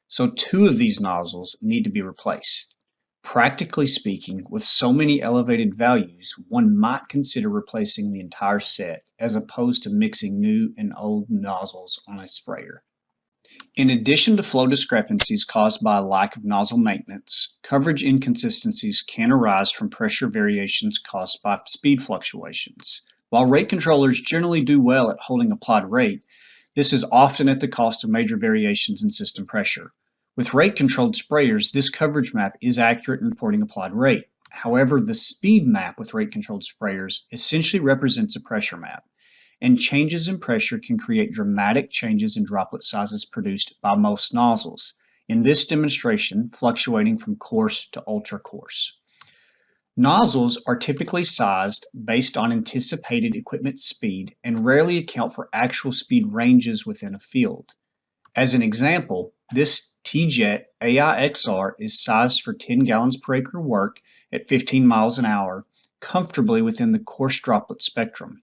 So 2 of these nozzles need to be replaced. Practically speaking, with so many elevated values, one might consider replacing the entire set as opposed to mixing new and old nozzles on a sprayer. In addition to flow discrepancies caused by a lack of nozzle maintenance, coverage inconsistencies can arise from pressure variations caused by speed fluctuations. While rate controllers generally do well at holding applied rate, this is often at the cost of major variations in system pressure. With rate-controlled sprayers, this coverage map is accurate in reporting applied rate. However, the speed map with rate-controlled sprayers essentially represents a pressure map, and changes in pressure can create dramatic changes in droplet sizes produced by most nozzles. In this demonstration, fluctuating from coarse to ultra coarse. Nozzles are typically sized based on anticipated equipment speed and rarely account for actual speed ranges within a field. As an example, this TJet AI-XR is sized for 10 gallons per acre work at 15 miles an hour, comfortably within the coarse droplet spectrum.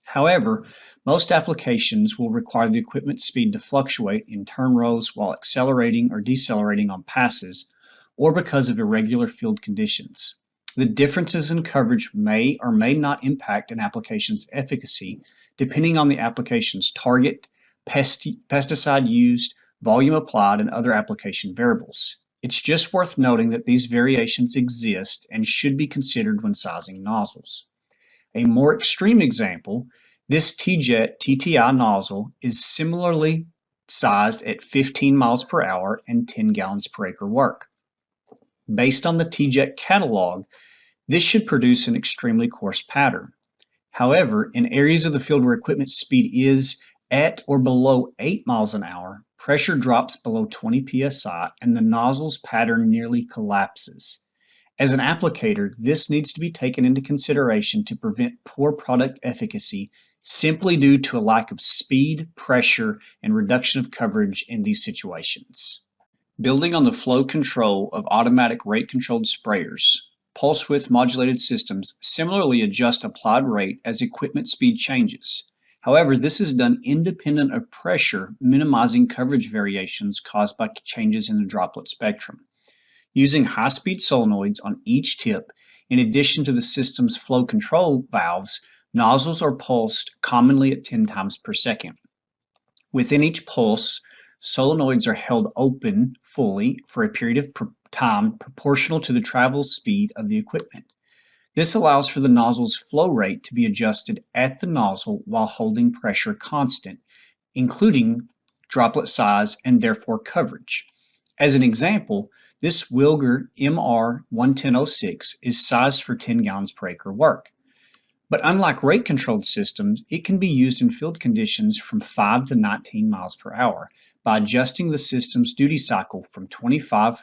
However, most applications will require the equipment speed to fluctuate in turn rows while accelerating or decelerating on passes, or because of irregular field conditions. The differences in coverage may or may not impact an application's efficacy, depending on the application's target, pesticide used, volume applied, and other application variables. It's just worth noting that these variations exist and should be considered when sizing nozzles. A more extreme example, this TJet TTI nozzle is similarly sized at 15 miles per hour and 10 gallons per acre work. Based on the TJet catalog, this should produce an extremely coarse pattern. However, in areas of the field where equipment speed is at or below 8 miles an hour, pressure drops below 20 psi and the nozzle's pattern nearly collapses. As an applicator, this needs to be taken into consideration to prevent poor product efficacy simply due to a lack of speed, pressure, and reduction of coverage in these situations. Building on the flow control of automatic rate-controlled sprayers, pulse width modulated systems similarly adjust applied rate as equipment speed changes. However, this is done independent of pressure, minimizing coverage variations caused by changes in the droplet spectrum. Using high-speed solenoids on each tip, in addition to the system's flow control valves, nozzles are pulsed commonly at 10 times per second. Within each pulse, solenoids are held open fully for a period of time proportional to the travel speed of the equipment. This allows for the nozzle's flow rate to be adjusted at the nozzle while holding pressure constant, including droplet size and therefore coverage. As an example, this Wilger MR11006 is sized for 10 gallons per acre work. But unlike rate-controlled systems, it can be used in field conditions from 5 to 19 miles per hour by adjusting the system's duty cycle from 25%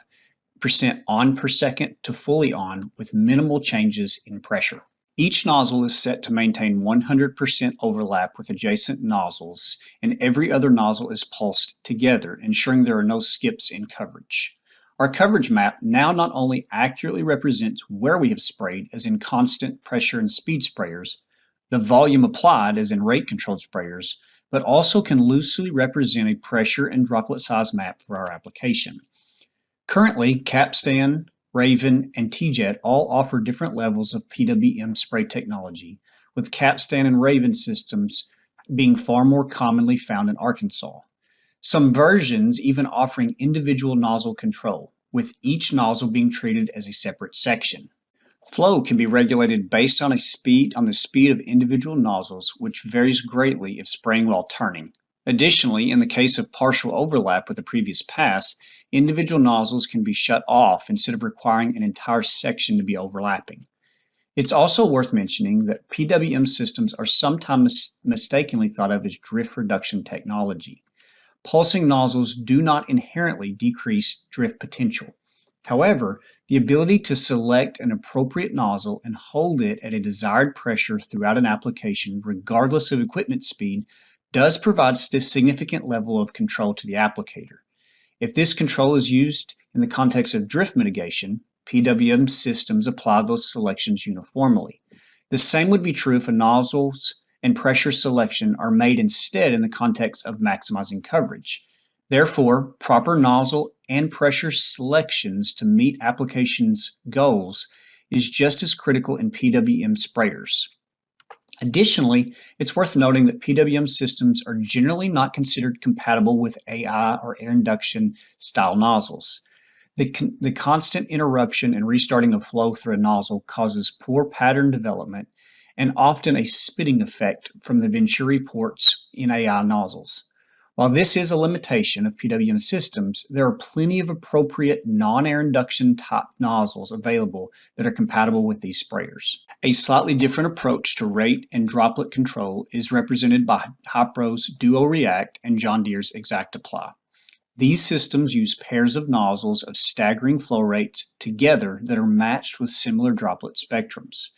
on per second to fully on with minimal changes in pressure. Each nozzle is set to maintain 100% overlap with adjacent nozzles, and every other nozzle is pulsed together, ensuring there are no skips in coverage. Our coverage map now not only accurately represents where we have sprayed, as in constant pressure and speed sprayers, the volume applied, as in rate-controlled sprayers, but also can loosely represent a pressure and droplet size map for our application. Currently, Capstan, Raven, and TJet all offer different levels of PWM spray technology, with Capstan and Raven systems being far more commonly found in Arkansas. Some versions even offering individual nozzle control, with each nozzle being treated as a separate section. Flow can be regulated based on the speed of individual nozzles, which varies greatly if spraying while turning. Additionally, in the case of partial overlap with the previous pass, individual nozzles can be shut off instead of requiring an entire section to be overlapping. It's also worth mentioning that PWM systems are sometimes mistakenly thought of as drift reduction technology. Pulsing nozzles do not inherently decrease drift potential. However, the ability to select an appropriate nozzle and hold it at a desired pressure throughout an application, regardless of equipment speed, does provide a significant level of control to the applicator. If this control is used in the context of drift mitigation, PWM systems apply those selections uniformly. The same would be true if nozzles and pressure selection are made instead in the context of maximizing coverage. Therefore, proper nozzle and pressure selections to meet application's goals is just as critical in PWM sprayers. Additionally, it's worth noting that PWM systems are generally not considered compatible with AI or air induction style nozzles. The constant interruption and restarting of flow through a nozzle causes poor pattern development and often a spitting effect from the Venturi ports in AI nozzles. While this is a limitation of PWM systems, there are plenty of appropriate non-air induction type nozzles available that are compatible with these sprayers. A slightly different approach to rate and droplet control is represented by Hypro's Duo React and John Deere's Exact Apply. These systems use pairs of nozzles of staggering flow rates together that are matched with similar droplet spectrums.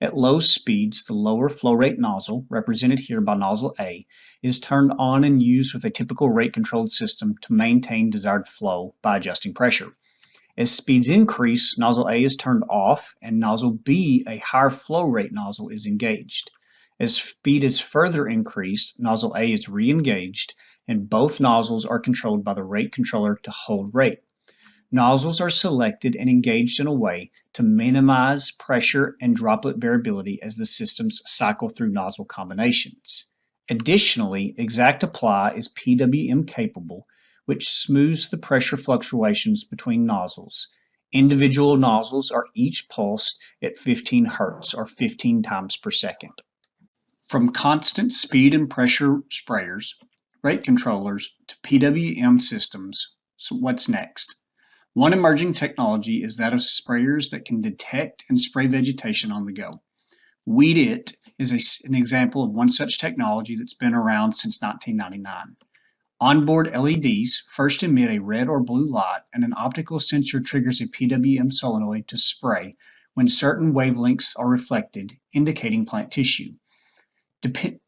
At low speeds, the lower flow rate nozzle, represented here by nozzle A, is turned on and used with a typical rate-controlled system to maintain desired flow by adjusting pressure. As speeds increase, nozzle A is turned off and nozzle B, a higher flow rate nozzle, is engaged. As speed is further increased, nozzle A is re-engaged and both nozzles are controlled by the rate controller to hold rate. Nozzles are selected and engaged in a way to minimize pressure and droplet variability as the systems cycle through nozzle combinations. Additionally, Exact Apply is PWM capable, which smooths the pressure fluctuations between nozzles. Individual nozzles are each pulsed at 15 Hz or 15 times per second. From constant speed and pressure sprayers, rate controllers, to PWM systems, so what's next? One emerging technology is that of sprayers that can detect and spray vegetation on the go. WeedIt is an example of one such technology that's been around since 1999. Onboard LEDs first emit a red or blue light, and an optical sensor triggers a PWM solenoid to spray when certain wavelengths are reflected, indicating plant tissue.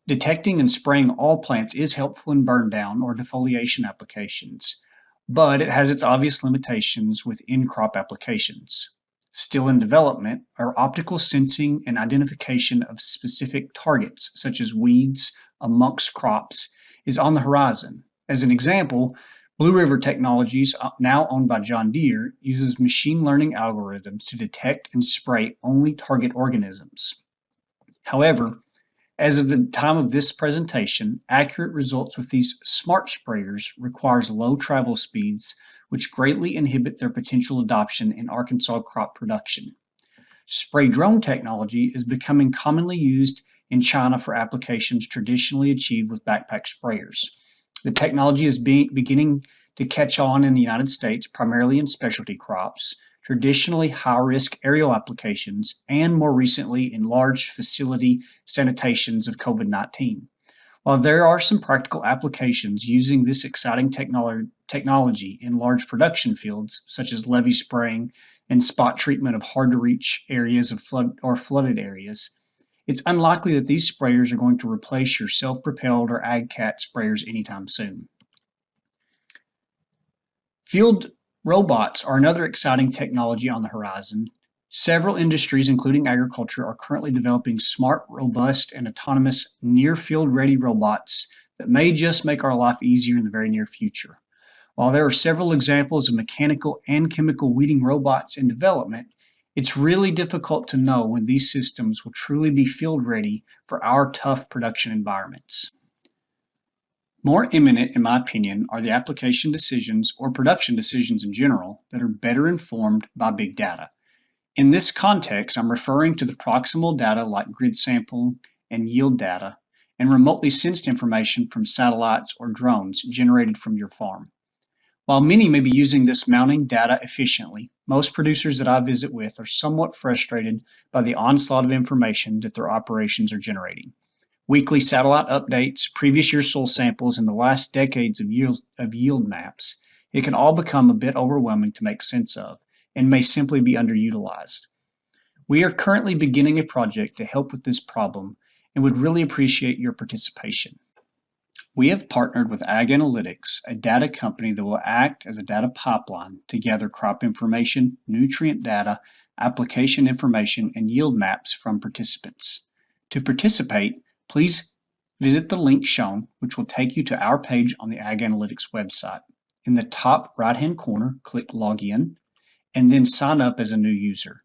Detecting and spraying all plants is helpful in burn down or defoliation applications, but it has its obvious limitations with in-crop applications. Still in development are optical sensing and identification of specific targets, such as weeds amongst crops, is on the horizon. As an example, Blue River Technologies, now owned by John Deere, uses machine learning algorithms to detect and spray only target organisms. However, as of the time of this presentation, accurate results with these smart sprayers requires low travel speeds, which greatly inhibit their potential adoption in Arkansas crop production. Spray drone technology is becoming commonly used in China for applications traditionally achieved with backpack sprayers. The technology is beginning to catch on in the United States, primarily in specialty crops, traditionally high-risk aerial applications, and more recently in large facility sanitations of COVID-19. While there are some practical applications using this exciting technology in large production fields, such as levee spraying and spot treatment of hard-to-reach areas of flooded areas, it's unlikely that these sprayers are going to replace your self-propelled or AgCat sprayers anytime soon. Field robots are another exciting technology on the horizon. Several industries, including agriculture, are currently developing smart, robust, and autonomous near-field ready robots that may just make our life easier in the very near future. While there are several examples of mechanical and chemical weeding robots in development, it's really difficult to know when these systems will truly be field ready for our tough production environments. More imminent, in my opinion, are the application decisions or production decisions in general that are better informed by big data. In this context, I'm referring to the proximal data like grid sample and yield data, and remotely sensed information from satellites or drones generated from your farm. While many may be using this mounting data efficiently, most producers that I visit with are somewhat frustrated by the onslaught of information that their operations are generating. Weekly satellite updates, previous year soil samples, and the last decades of yield maps, it can all become a bit overwhelming to make sense of and may simply be underutilized. We are currently beginning a project to help with this problem and would really appreciate your participation. We have partnered with Ag Analytics, a data company that will act as a data pipeline to gather crop information, nutrient data, application information, and yield maps from participants. To participate, please visit the link shown, which will take you to our page on the Ag Analytics website. In the top right-hand corner, click Login, and then sign up as a new user.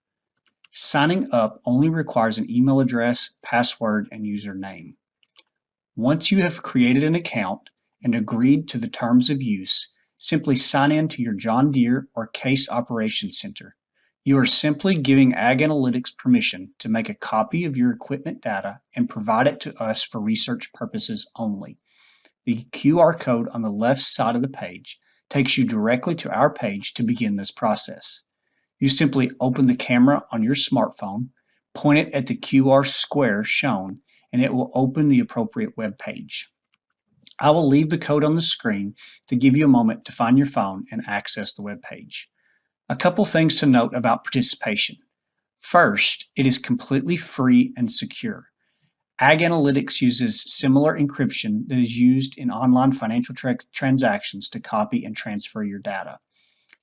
Signing up only requires an email address, password, and username. Once you have created an account and agreed to the terms of use, simply sign in to your John Deere or Case Operations Center. You are simply giving Ag Analytics permission to make a copy of your equipment data and provide it to us for research purposes only. The QR code on the left side of the page takes you directly to our page to begin this process. You simply open the camera on your smartphone, point it at the QR square shown, and it will open the appropriate web page. I will leave the code on the screen to give you a moment to find your phone and access the web page. A couple things to note about participation. First, it is completely free and secure. Ag Analytics uses similar encryption that is used in online financial transactions to copy and transfer your data.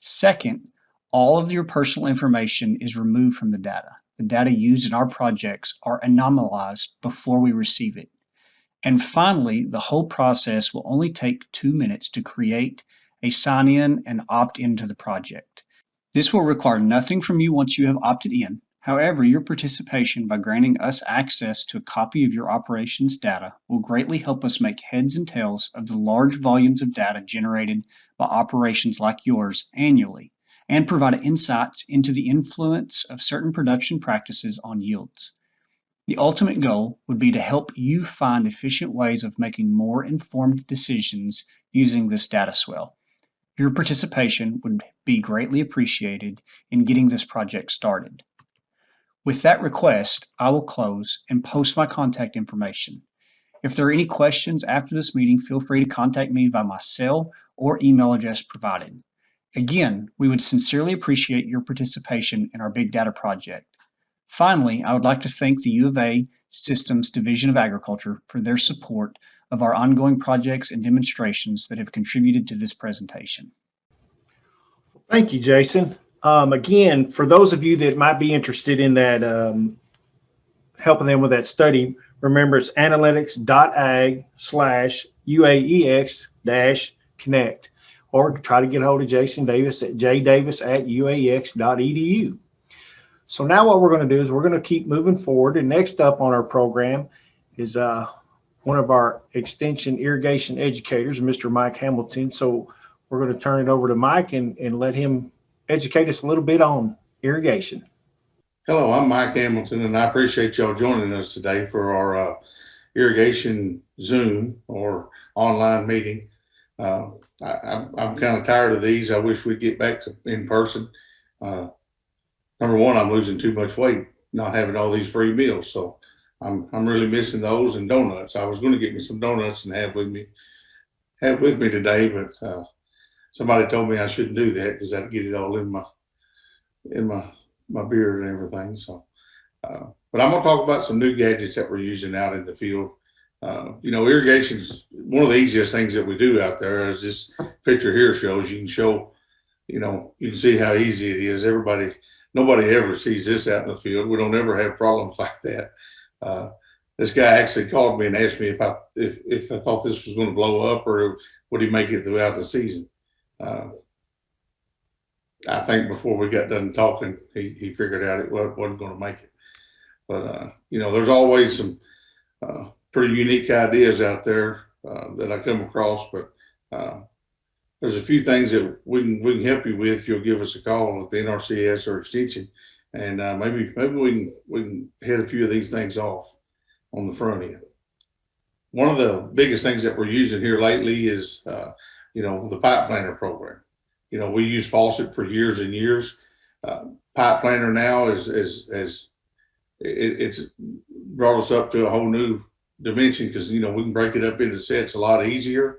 Second, all of your personal information is removed from the data. The data used in our projects are anonymized before we receive it. And finally, the whole process will only take 2 minutes to create a sign-in and opt into the project. This will require nothing from you once you have opted in. However, your participation by granting us access to a copy of your operations data will greatly help us make heads and tails of the large volumes of data generated by operations like yours annually, and provide insights into the influence of certain production practices on yields. The ultimate goal would be to help you find efficient ways of making more informed decisions using this data swell. Your participation would be greatly appreciated in getting this project started. With that request, I will close and post my contact information. If there are any questions after this meeting, feel free to contact me via my cell or email address provided. Again, we would sincerely appreciate your participation in our Big Data project. Finally, I would like to thank the U of A Systems Division of Agriculture for their support of our ongoing projects and demonstrations that have contributed to this presentation. Thank you, Jason. Again, for those of you that might be interested in that, helping them with that study, remember it's analytics.ag/UAEX-connect. Or try to get a hold of Jason Davis at jdavis@uaex.edu. So now what we're going to do is we're going to keep moving forward. And next up on our program is one of our extension irrigation educators, Mr. Mike Hamilton. So we're going to turn it over to Mike and let him educate us a little bit on irrigation. Hello, I'm Mike Hamilton, and I appreciate y'all joining us today for our irrigation Zoom or online meeting. I'm kind of tired of these. I wish we'd get back to in person. Number one, I'm losing too much weight, not having all these free meals. So I'm really missing those and donuts. I was going to get me some donuts and have with me today, but somebody told me I shouldn't do that because I'd get it all in my beard and everything. So, but I'm going to talk about some new gadgets that we're using out in the field. Irrigation's one of the easiest things that we do out there. As this picture here shows, you can see how easy it is. Nobody ever sees this out in the field. We don't ever have problems like that. This guy actually called me and asked me if I thought this was going to blow up or would he make it throughout the season. I think before we got done talking, he figured out it wasn't going to make it. But there's always some pretty unique ideas out there that I come across. But there's a few things that we can help you with if you'll give us a call with the NRCS or extension, and maybe we can head a few of these things off on the front end. One of the biggest things that we're using here lately is the pipe planner program. We used Faucet for years and years. Pipe planner now it's brought us up to a whole new dimension because, we can break it up into sets a lot easier.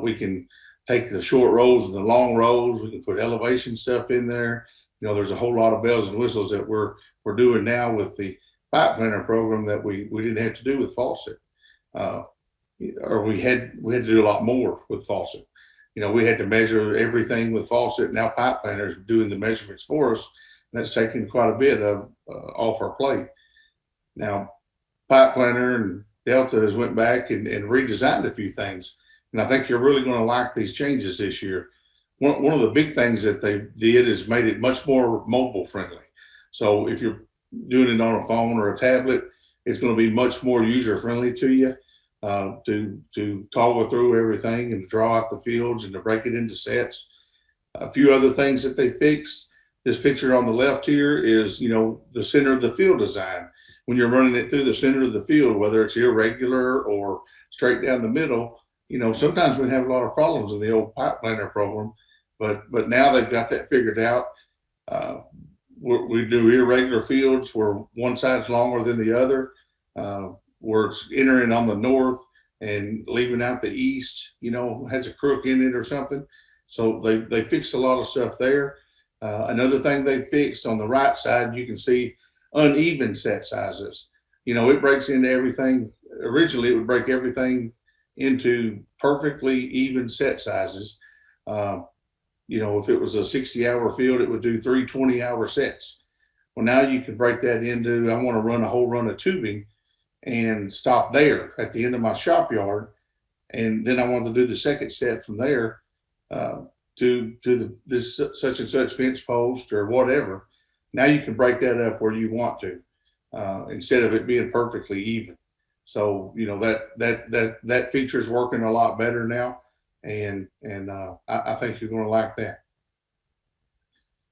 We can take the short rows and the long rows. We can put elevation stuff in there. There's a whole lot of bells and whistles that we're doing now with the pipe planner program that we didn't have to do with Faucet. Or we had to do a lot more with Faucet. We had to measure everything with Faucet. Now pipe planners doing the measurements for us. And that's taken quite a bit of off our plate. Now, pipe planner and Delta has went back and redesigned a few things. And I think you're really going to like these changes this year. One of the big things that they did is made it much more mobile friendly. So if you're doing it on a phone or a tablet, it's going to be much more user friendly to you. To toggle through everything and to draw out the fields and to break it into sets. A few other things that they fixed. This picture on the left here is, the center of the field design. When you're running it through the center of the field, whether it's irregular or straight down the middle, sometimes we have a lot of problems in the old pipe planner program, but now they've got that figured out. We do irregular fields where one side's longer than the other. Where it's entering on the north and leaving out the east, has a crook in it or something. So they fixed a lot of stuff there. Another thing they fixed on the right side, you can see uneven set sizes. It breaks into everything. Originally, it would break everything into perfectly even set sizes. If it was a 60-hour field, it would do 3 20-hour sets. Well, now you can break that into, I want to run a whole run of tubing and stop there at the end of my shop yard. And then I want to do the second set from there to this such and such fence post or whatever. Now you can break that up where you want to instead of it being perfectly even. So, that feature is working a lot better now. And I think you're going to like that.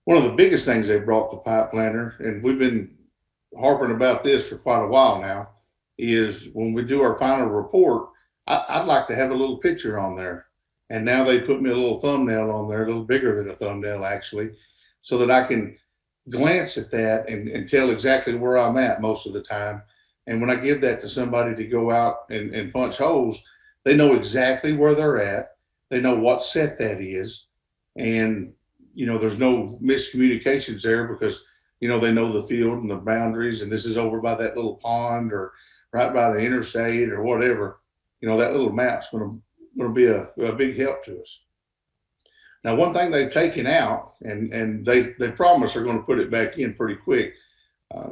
One of the biggest things they brought to pipe planner, and we've been harping about this for quite a while now, is when we do our final report, I'd like to have a little picture on there. And now they put me a little thumbnail on there, a little bigger than a thumbnail actually, so that I can glance at that and tell exactly where I'm at most of the time. And when I give that to somebody to go out and punch holes, they know exactly where they're at. They know what set that is. And, there's no miscommunications there because, they know the field and the boundaries, and this is over by that little pond or right by the interstate or whatever. That little map's going to be a big help to us. Now, one thing they've taken out, and they promise they're going to put it back in pretty quick.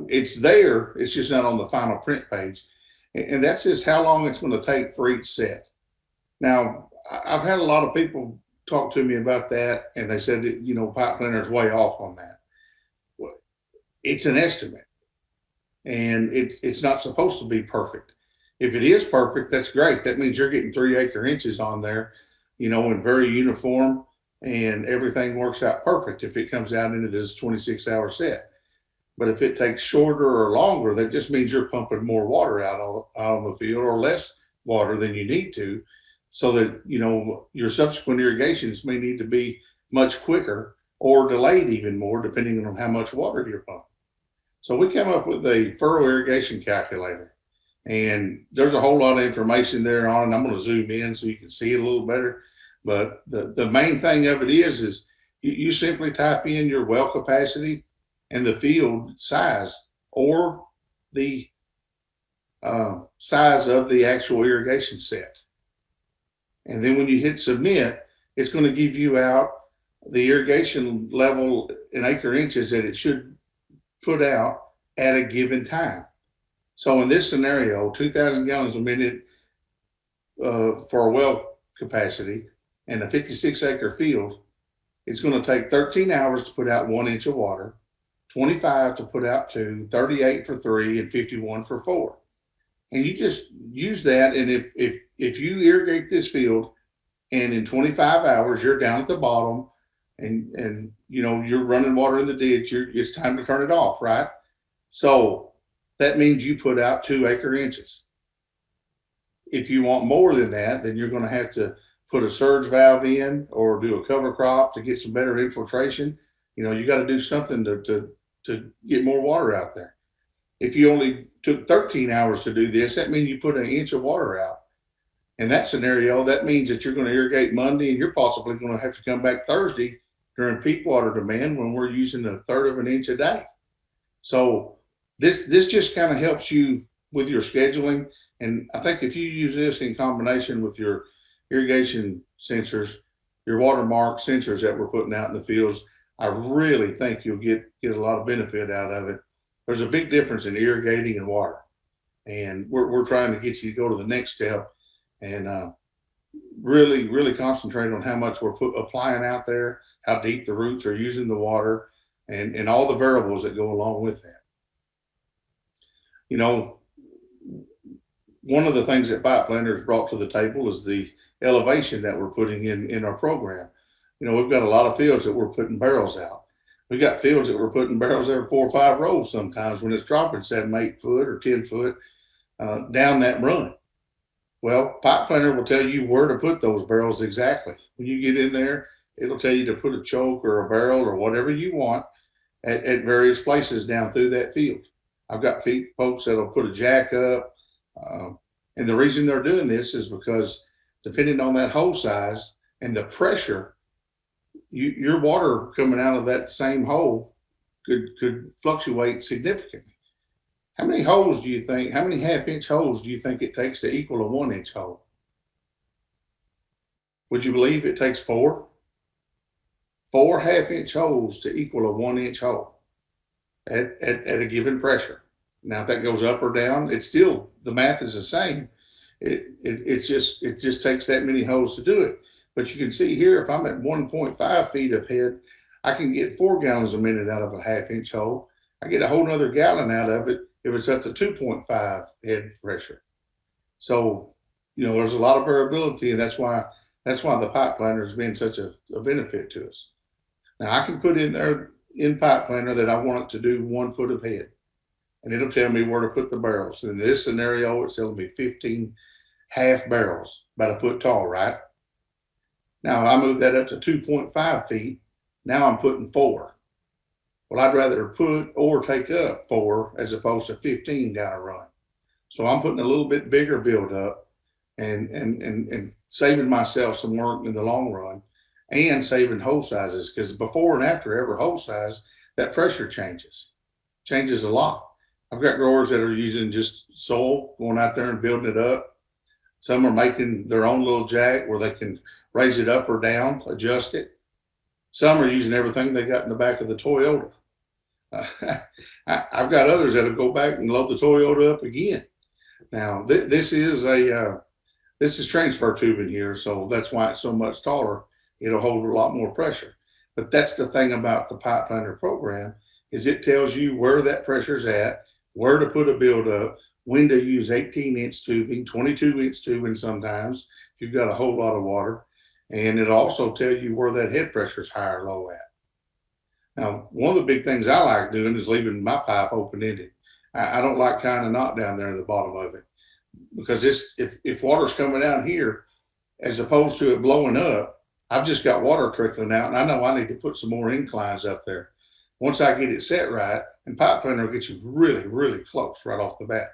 It's there. It's just not on the final print page. And that's just how long it's going to take for each set. Now, I've had a lot of people talk to me about that, and they said that, pipe planner is way off on that. Well, it's an estimate, and it's not supposed to be perfect. If it is perfect, that's great. That means you're getting 3 acre inches on there, and very uniform, and everything works out perfect if it comes out into this 26-hour set. But if it takes shorter or longer, that just means you're pumping more water out on the field or less water than you need to, so that, your subsequent irrigations may need to be much quicker or delayed even more, depending on how much water you're pumping. So we came up with a furrow irrigation calculator, and there's a whole lot of information there on, and I'm going to zoom in so you can see it a little better. But the main thing of it is you simply type in your well capacity and the field size or the size of the actual irrigation set. And then when you hit submit, it's going to give you out the irrigation level in acre inches that it should put out at a given time. So in this scenario, 2,000 gallons a minute for a well capacity and a 56 acre field, it's going to take 13 hours to put out 1 inch of water, 25 to put out 2, 38 for 3, and 51 for 4. And you just use that. And if you irrigate this field and in 25 hours, you're down at the bottom and you're running water in the ditch, it's time to turn it off, right? So that means you put out 2 acre inches. If you want more than that, then you're going to have to put a surge valve in or do a cover crop to get some better infiltration, you got to do something to get more water out there. If you only took 13 hours to do this, that means you put an inch of water out. In that scenario, that means that you're going to irrigate Monday and you're possibly going to have to come back Thursday during peak water demand when we're using 1/3 of an inch a day. So this just kind of helps you with your scheduling. And I think if you use this in combination with your irrigation sensors, your watermark sensors that we're putting out in the fields, I really think you'll get a lot of benefit out of it. There's a big difference in irrigating and water. And we're trying to get you to go to the next step and really, really concentrate on how much we're applying out there, how deep the roots are using the water, and all the variables that go along with that. One of the things that Pipe Planner has brought to the table is the elevation that we're putting in our program. We've got a lot of fields that we're putting barrels out. We got fields that we're putting barrels every 4 or 5 rows sometimes when it's dropping 7, 8 foot or 10 foot down that run. Well, Pipe Planner will tell you where to put those barrels exactly. When you get in there, it'll tell you to put a choke or a barrel or whatever you want at various places down through that field. I've got folks that'll put a jack up. And the reason they're doing this is because depending on that hole size and the pressure, your water coming out of that same hole could fluctuate significantly. How many 1/2-inch holes do you think it takes to equal a 1-inch hole? Would you believe it takes 4? 4 1/2-inch holes to equal a 1-inch hole at a given pressure. Now, if that goes up or down, it's still, the math is the same. It just takes that many holes to do it. But you can see here, if I'm at 1.5 feet of head, I can get 4 gallons a minute out of a 1/2-inch hole. I get a whole nother gallon out of it if it's up to 2.5 head pressure. So, there's a lot of variability, and that's why the Pipe Planner has been such a benefit to us. Now, I can put in there in Pipe Planner that I want it to do 1 foot of head, and it'll tell me where to put the barrels. In this scenario, it's telling me 15 half barrels, about 1 foot tall, right? Now, I move that up to 2.5 feet. Now I'm putting 4. Well, I'd rather put or take up 4 as opposed to 15 down a run. So I'm putting a little bit bigger build up and saving myself some work in the long run and saving hole sizes, because before and after every hole size, that pressure changes a lot. I've got growers that are using just soil, going out there and building it up. Some are making their own little jack where they can raise it up or down, adjust it. Some are using everything they got in the back of the Toyota. I've got others that'll go back and load the Toyota up again. Now, this is transfer tubing here, so that's why it's so much taller. It'll hold a lot more pressure. But that's the thing about the Pipe Planner program, is it tells you where that pressure's at, where to put a build up, when to use 18-inch tubing, 22-inch tubing sometimes, if you've got a whole lot of water. And it'll also tell you where that head pressure is high or low at. Now, one of the big things I like doing is leaving my pipe open-ended. I don't like tying a knot down there at the bottom of it, because if water's coming out here, as opposed to it blowing up, I've just got water trickling out, and I know I need to put some more inclines up there. Once I get it set right, and Pipe Planner will get you really, really close right off the bat.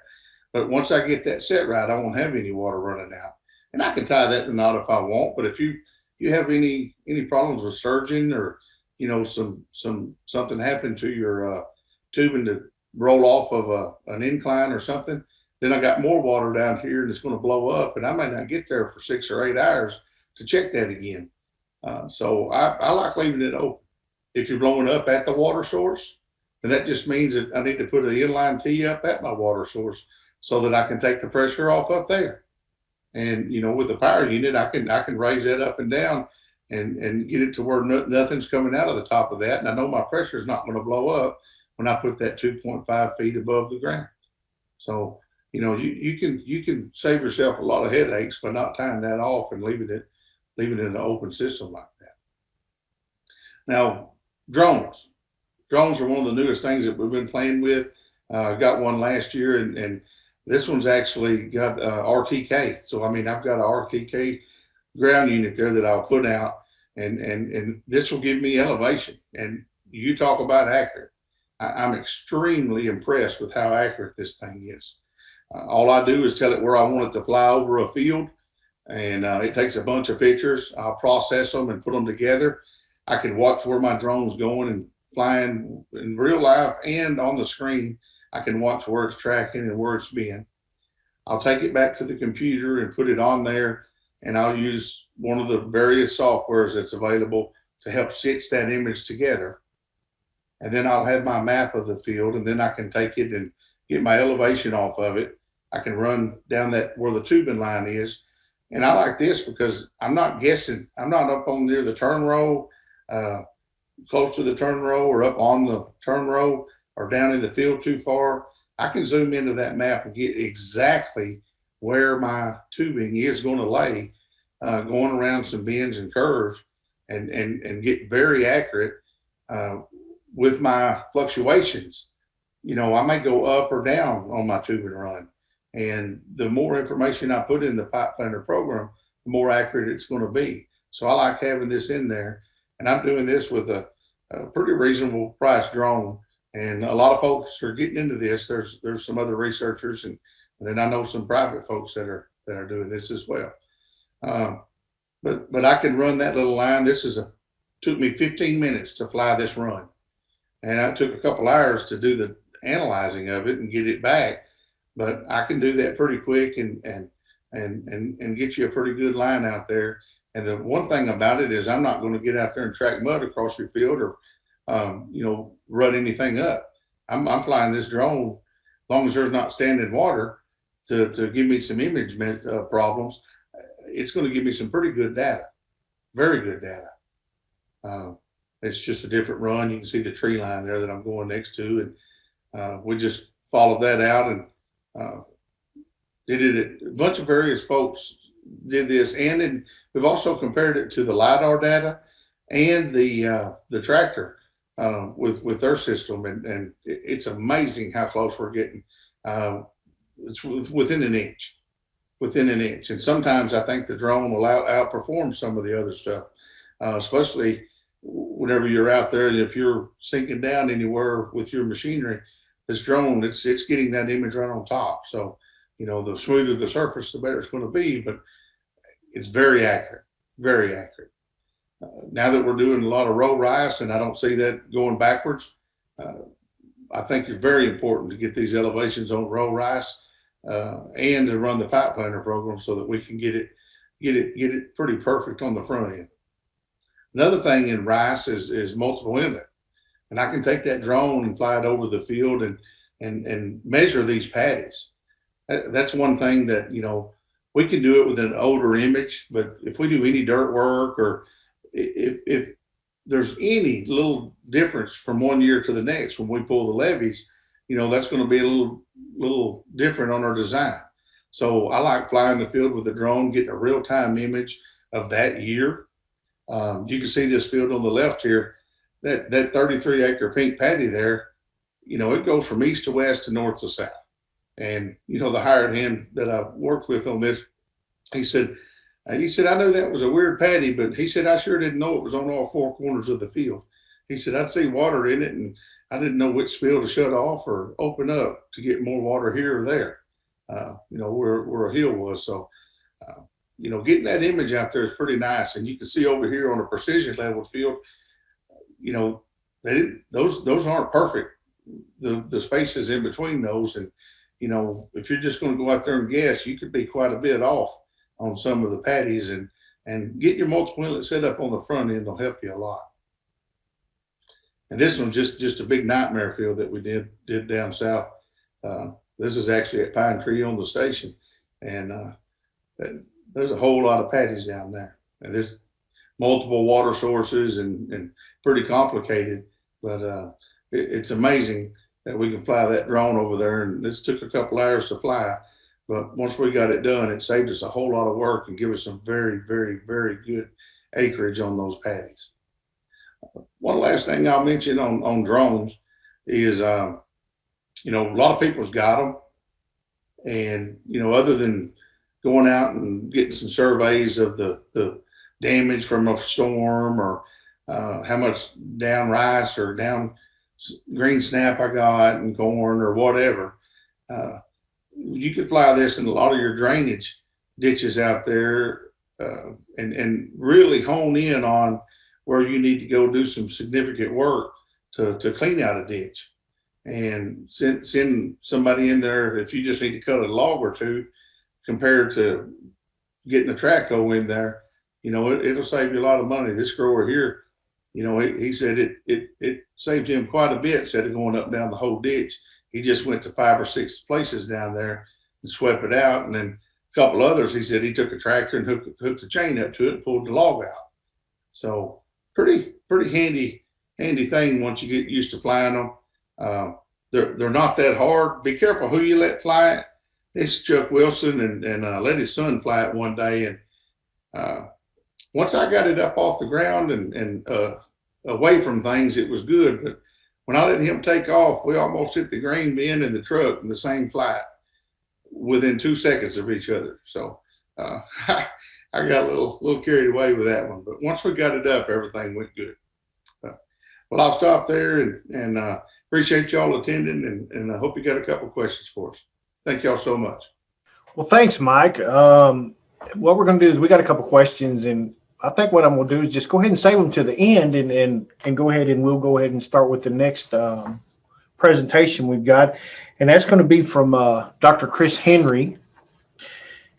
But once I get that set right, I won't have any water running out. And I can tie that knot if I want, but if you have any problems with surging, or something happened to your tubing to roll off of an incline or something, then I got more water down here and it's going to blow up, and I may not get there for 6 or 8 hours to check that again. So I like leaving it open. If you're blowing up at the water source, then that just means that I need to put an inline tee up at my water source so that I can take the pressure off up there. And with the power unit, I can raise that up and down and get it to where nothing's coming out of the top of that, and I know my pressure is not going to blow up when I put that 2.5 feet above the ground. So you can save yourself a lot of headaches by not tying that off and leaving it in an open system like that. Now, drones are one of the newest things that we've been playing with. Got one last year, and this one's actually got RTK. So, I've got a RTK ground unit there that I'll put out, and this will give me elevation. And you talk about accurate. I'm extremely impressed with how accurate this thing is. All I do is tell it where I want it to fly over a field, and it takes a bunch of pictures. I'll process them and put them together. I can watch where my drone's going and flying in real life and on the screen. I can watch where it's tracking and where it's been. I'll take it back to the computer and put it on there, and I'll use one of the various softwares that's available to help stitch that image together. And then I'll have my map of the field, and then I can take it and get my elevation off of it. I can run down that where the tubing line is. And I like this because I'm not guessing. I'm not up on near the turn row, close to the turn row, or up on the turn row, or down in the field too far. I can zoom into that map and get exactly where my tubing is going to lay, going around some bends and curves, and get very accurate with my fluctuations. You know, I may go up or down on my tubing run. And the more information I put in the Pipe Planner program, the more accurate it's going to be. So I like having this in there. And I'm doing this with a pretty reasonable price drone. And a lot of folks are getting into this. There's some other researchers, and then I know some private folks that are doing this as well. But I can run that little line. Took me 15 minutes to fly this run. And I took a couple hours to do the analyzing of it and get it back. But I can do that pretty quick and get you a pretty good line out there. And the one thing about it is I'm not going to get out there and track mud across your field or run anything up. I'm flying this drone as long as there's not standing water to give me some image problems. It's going to give me some pretty good data, very good data. It's just a different run. You can see the tree line there that I'm going next to, and we just followed that out and did it. A bunch of various folks did this, and then we've also compared it to the LiDAR data and the tractor with their system, and it's amazing how close we're getting. It's within an inch, and sometimes I think the drone will outperform some of the other stuff, especially whenever you're out there. And if you're sinking down anywhere with your machinery, this drone, it's getting that image right on top. So, the smoother the surface, the better it's going to be, but it's very accurate, very accurate. Now that we're doing a lot of row rice, and I don't see that going backwards, I think it's very important to get these elevations on row rice and to run the Pipe Planner program so that we can get it pretty perfect on the front end. Another thing in rice is multiple inlet. And I can take that drone and fly it over the field and measure these paddies. That's one thing that, we can do it with an older image, but if we do any dirt work, or if there's any little difference from one year to the next when we pull the levees, that's going to be a little different on our design. So I like flying the field with the drone, getting a real-time image of that year. You can see this field on the left here. That 33-acre pink paddy there, it goes from east to west to north to south. And, the hired hand that I worked with on this, he said, I knew that was a weird paddy, but he said, I sure didn't know it was on all four corners of the field. He said, I'd see water in it, and I didn't know which spill to shut off or open up to get more water here or there, where a hill was. So, getting that image out there is pretty nice. And you can see over here on a precision level field, those aren't perfect. The spaces in between those, and if you're just going to go out there and guess, you could be quite a bit off on some of the paddies, and getting your multiple inlet set up on the front end will help you a lot. And this one's just a big nightmare field that we did down south. This is actually at Pine Tree on the station, and there's a whole lot of paddies down there. And there's multiple water sources and pretty complicated, but it's amazing that we can fly that drone over there. And this took a couple hours to fly, but once we got it done, it saved us a whole lot of work and give us some very, very, very good acreage on those paddies. One last thing I'll mention on drones is, a lot of people's got them, and, other than going out and getting some surveys of the damage from a storm, or how much down rice or down green snap I got and corn or whatever. You could fly this in a lot of your drainage ditches out there, and really hone in on where you need to go do some significant work to clean out a ditch, and send somebody in there if you just need to cut a log or two, compared to getting a track hoe in there. It'll save you a lot of money. This grower here, he said it saved him quite a bit instead of going up and down the whole ditch. He just went to 5 or 6 places down there and swept it out. And then a couple others, he said he took a tractor and hooked the chain up to it and pulled the log out. So pretty handy thing once you get used to flying them. They're not that hard. Be careful who you let fly it. It's Chuck Wilson, and let his son fly it one day. And once I got it up off the ground and away from things, it was good. But when I let him take off, we almost hit the grain bin and the truck in the same flight within 2 seconds of each other. So I got a little carried away with that one. But once we got it up, everything went good. Well, I'll stop there and appreciate y'all attending, and I hope you got a couple questions for us. Thank y'all so much. Well, thanks, Mike. What we're going to do is we got a couple questions, and I think what I'm going to do is just go ahead and save them to the end, and go ahead and we'll go ahead and start with the next presentation we've got. And that's going to be from Dr. Chris Henry.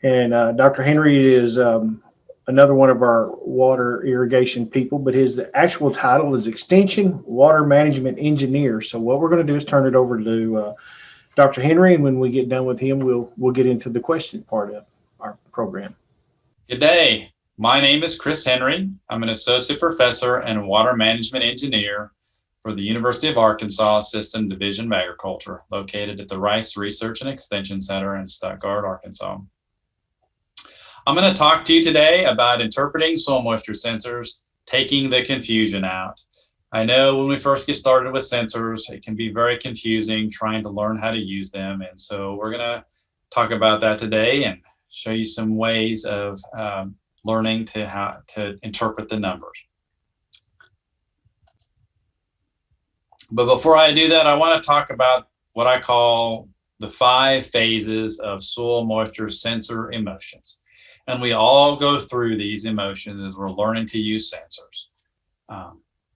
And Dr. Henry is another one of our water irrigation people, but his actual title is Extension Water Management Engineer. So what we're going to do is turn it over to Dr. Henry, and when we get done with him, we'll get into the question part of our program. Good day. My name is Chris Henry. I'm an associate professor and water management engineer for the University of Arkansas System Division of Agriculture, located at the Rice Research and Extension Center in Stuttgart, Arkansas. I'm going to talk to you today about interpreting soil moisture sensors, taking the confusion out. I know when we first get started with sensors, it can be very confusing trying to learn how to use them. And so we're going to talk about that today and show you some ways of learning how to interpret the numbers. But before I do that, I want to talk about what I call the 5 phases of soil moisture sensor emotions. And we all go through these emotions as we're learning to use sensors.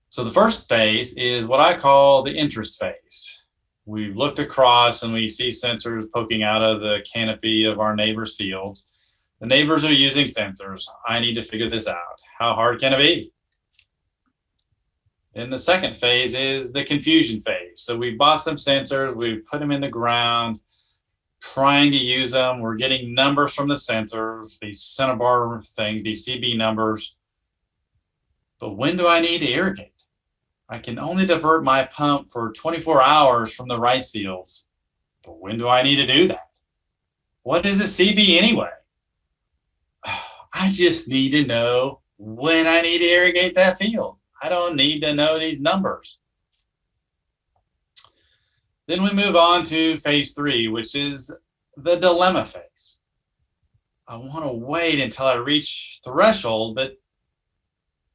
So the first phase is what I call the interest phase. We've looked across and we see sensors poking out of the canopy of our neighbors' fields. The neighbors are using sensors. I need to figure this out. How hard can it be? Then the second phase is the confusion phase. So we bought some sensors, we've put them in the ground, trying to use them. We're getting numbers from the sensors, these Centibar thing, these CB numbers. But when do I need to irrigate? I can only divert my pump for 24 hours from the rice fields. But when do I need to do that? What is a CB anyway? I just need to know when I need to irrigate that field. I don't need to know these numbers. Then we move on to phase 3, which is the dilemma phase. I want to wait until I reach threshold, but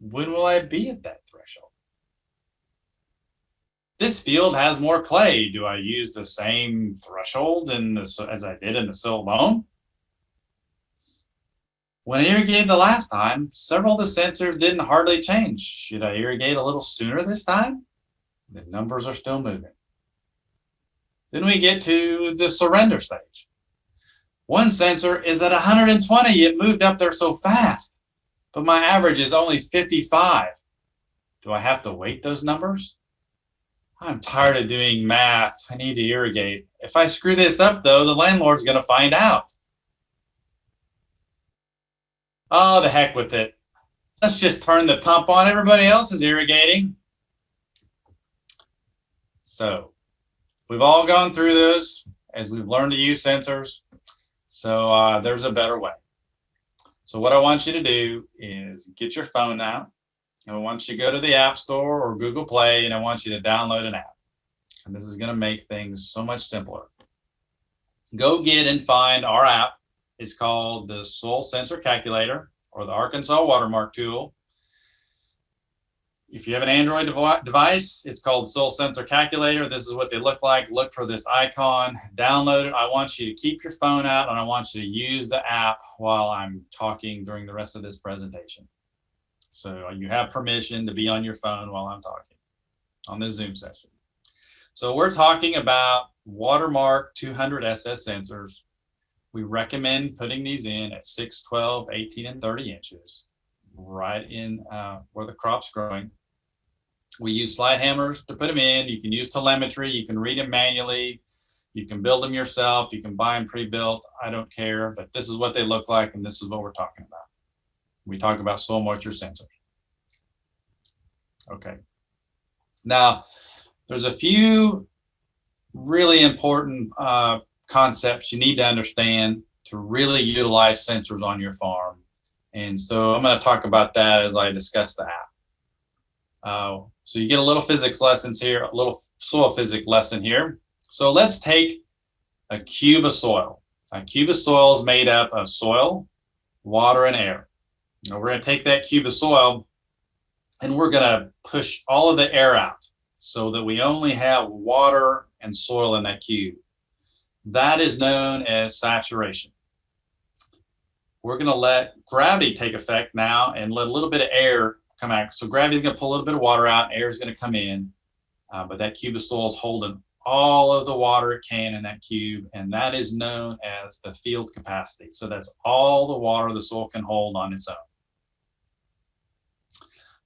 when will I be at that threshold? This field has more clay. Do I use the same threshold as I did in the silt loam? When I irrigated the last time, several of the sensors didn't hardly change. Should I irrigate a little sooner this time? The numbers are still moving. Then we get to the surrender stage. One sensor is at 120. It moved up there so fast, but my average is only 55. Do I have to weight those numbers? I'm tired of doing math. I need to irrigate. If I screw this up, though, the landlord's going to find out. Oh, the heck with it. Let's just turn the pump on. Everybody else is irrigating. So we've all gone through this as we've learned to use sensors. So there's a better way. So what I want you to do is get your phone out. And I want you to go to the App Store or Google Play, and I want you to download an app. And this is going to make things so much simpler. Go get and find our app is called the Soil Sensor Calculator, or the Arkansas Watermark Tool. If you have an Android device, it's called Soil Sensor Calculator. This is what they look like. Look for this icon, download it. I want you to keep your phone out, and I want you to use the app while I'm talking during the rest of this presentation. So you have permission to be on your phone while I'm talking on this Zoom session. So we're talking about Watermark 200 SS sensors. We recommend putting these in at 6, 12, 18, and 30 inches, right in where the crop's growing. We use slide hammers to put them in. You can use telemetry. You can read them manually. You can build them yourself. You can buy them pre-built. I don't care, but this is what they look like, and this is what we're talking about. We talk about soil moisture sensors. Okay. Now, there's a few really important concepts you need to understand to really utilize sensors on your farm. And so I'm going to talk about that as I discuss the app. So you get a little physics lessons here, a little soil physics lesson here. So let's take a cube of soil. A cube of soil is made up of soil, water, and air. Now we're going to take that cube of soil and we're going to push all of the air out so that we only have water and soil in that cube. That is known as saturation. We're going to let gravity take effect now and let a little bit of air come out. So gravity is going to pull a little bit of water out, air is going to come in, but that cube of soil is holding all of the water it can in that cube, and that is known as the field capacity. So that's all the water the soil can hold on its own.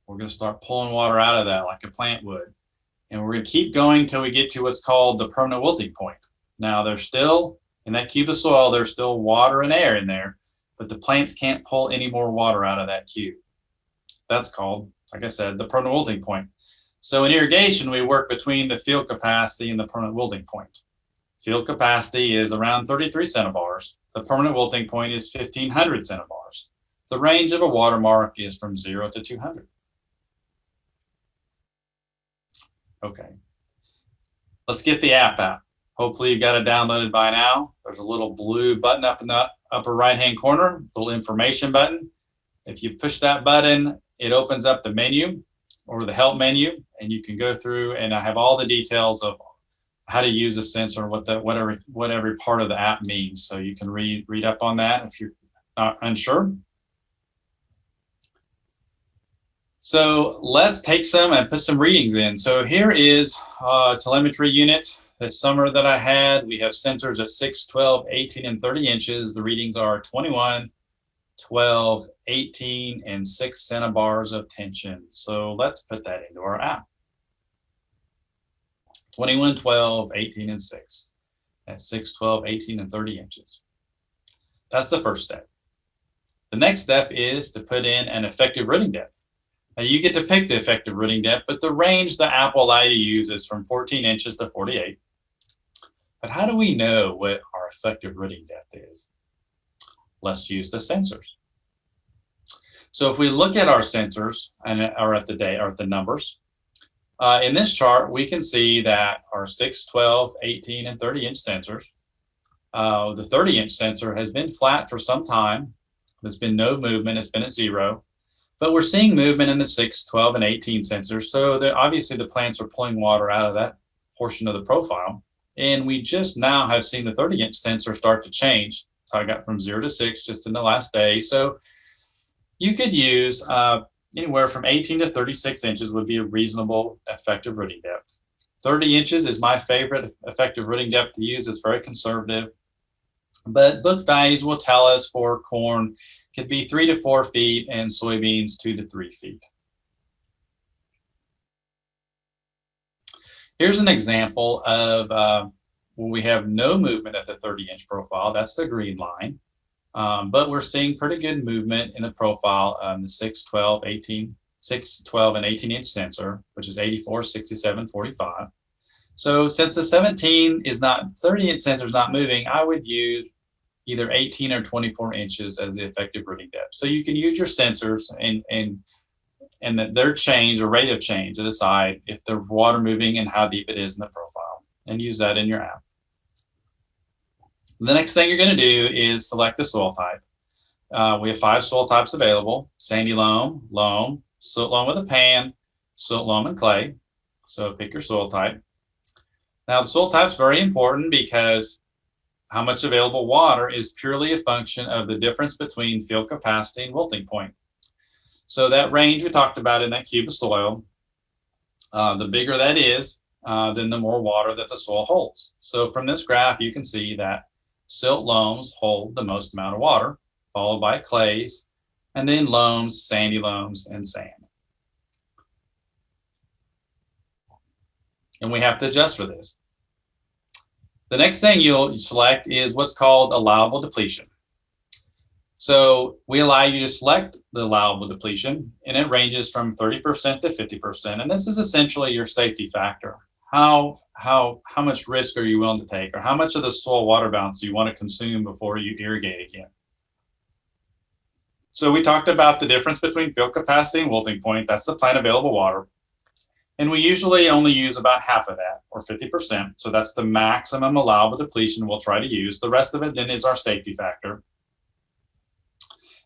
We're going to start pulling water out of that like a plant would, and we're going to keep going till we get to what's called the permanent wilting point. Now there's still, in that cube of soil, there's still water and air in there, but the plants can't pull any more water out of that cube. That's called, like I said, the permanent wilting point. So in irrigation, we work between the field capacity and the permanent wilting point. Field capacity is around 33 centibars. The permanent wilting point is 1,500 centibars. The range of a watermark is from 0 to 200. Okay, let's get the app out. Hopefully you've got it downloaded by now. There's a little blue button up in the upper right-hand corner, little information button. If you push that button, it opens up the menu or the help menu, and you can go through, and I have all the details of how to use a sensor, what every part of the app means. So you can read up on that if you're not unsure. So let's take some and put some readings in. So here is a telemetry unit. This summer that I had, we have sensors at 6, 12, 18, and 30 inches. The readings are 21, 12, 18, and 6 centibars of tension. So let's put that into our app. 21, 12, 18, and 6. That's 6, 12, 18, and 30 inches. That's the first step. The next step is to put in an effective rooting depth. Now you get to pick the effective rooting depth, but the range the app will allow you to use is from 14 inches to 48. But how do we know what our effective rooting depth is? Let's use the sensors. So if we look at our sensors or at the numbers, in this chart, we can see that our 6, 12, 18, and 30 inch sensors, the 30 inch sensor has been flat for some time. There's been no movement, it's been at 0, but we're seeing movement in the 6, 12, and 18 sensors. So obviously the plants are pulling water out of that portion of the profile. And we just now have seen the 30 inch sensor start to change. So I got from 0 to 6 just in the last day. So you could use anywhere from 18 to 36 inches would be a reasonable effective rooting depth. 30 inches is my favorite effective rooting depth to use. It's very conservative. But both values will tell us for corn could be 3 to 4 feet and soybeans 2 to 3 feet. Here's an example of where we have no movement at the 30 inch profile. That's the green line. But we're seeing pretty good movement in the profile on the 6, 12, and 18 inch sensor, which is 84, 67, 45. So since the 30 inch sensor is not moving, I would use either 18 or 24 inches as the effective rooting depth. So you can use your sensors and their change or rate of change to decide if the water moving and how deep it is in the profile, and use that in your app. The next thing you're going to do is select the soil type. We have 5 soil types available: sandy loam, loam, silt loam with a pan, silt loam, and clay. So pick your soil type. Now the soil type is very important because how much available water is purely a function of the difference between field capacity and wilting point. So that range we talked about in that cube of soil, the bigger that is, then the more water that the soil holds. So from this graph, you can see that silt loams hold the most amount of water, followed by clays, and then loams, sandy loams, and sand. And we have to adjust for this. The next thing you'll select is what's called allowable depletion. So we allow you to select the allowable depletion, and it ranges from 30% to 50%. And this is essentially your safety factor. How much risk are you willing to take, or how much of the soil water balance do you want to consume before you irrigate again? So we talked about the difference between field capacity and wilting point. That's the plant available water. And we usually only use about half of that, or 50%. So that's the maximum allowable depletion we'll try to use. The rest of it then is our safety factor.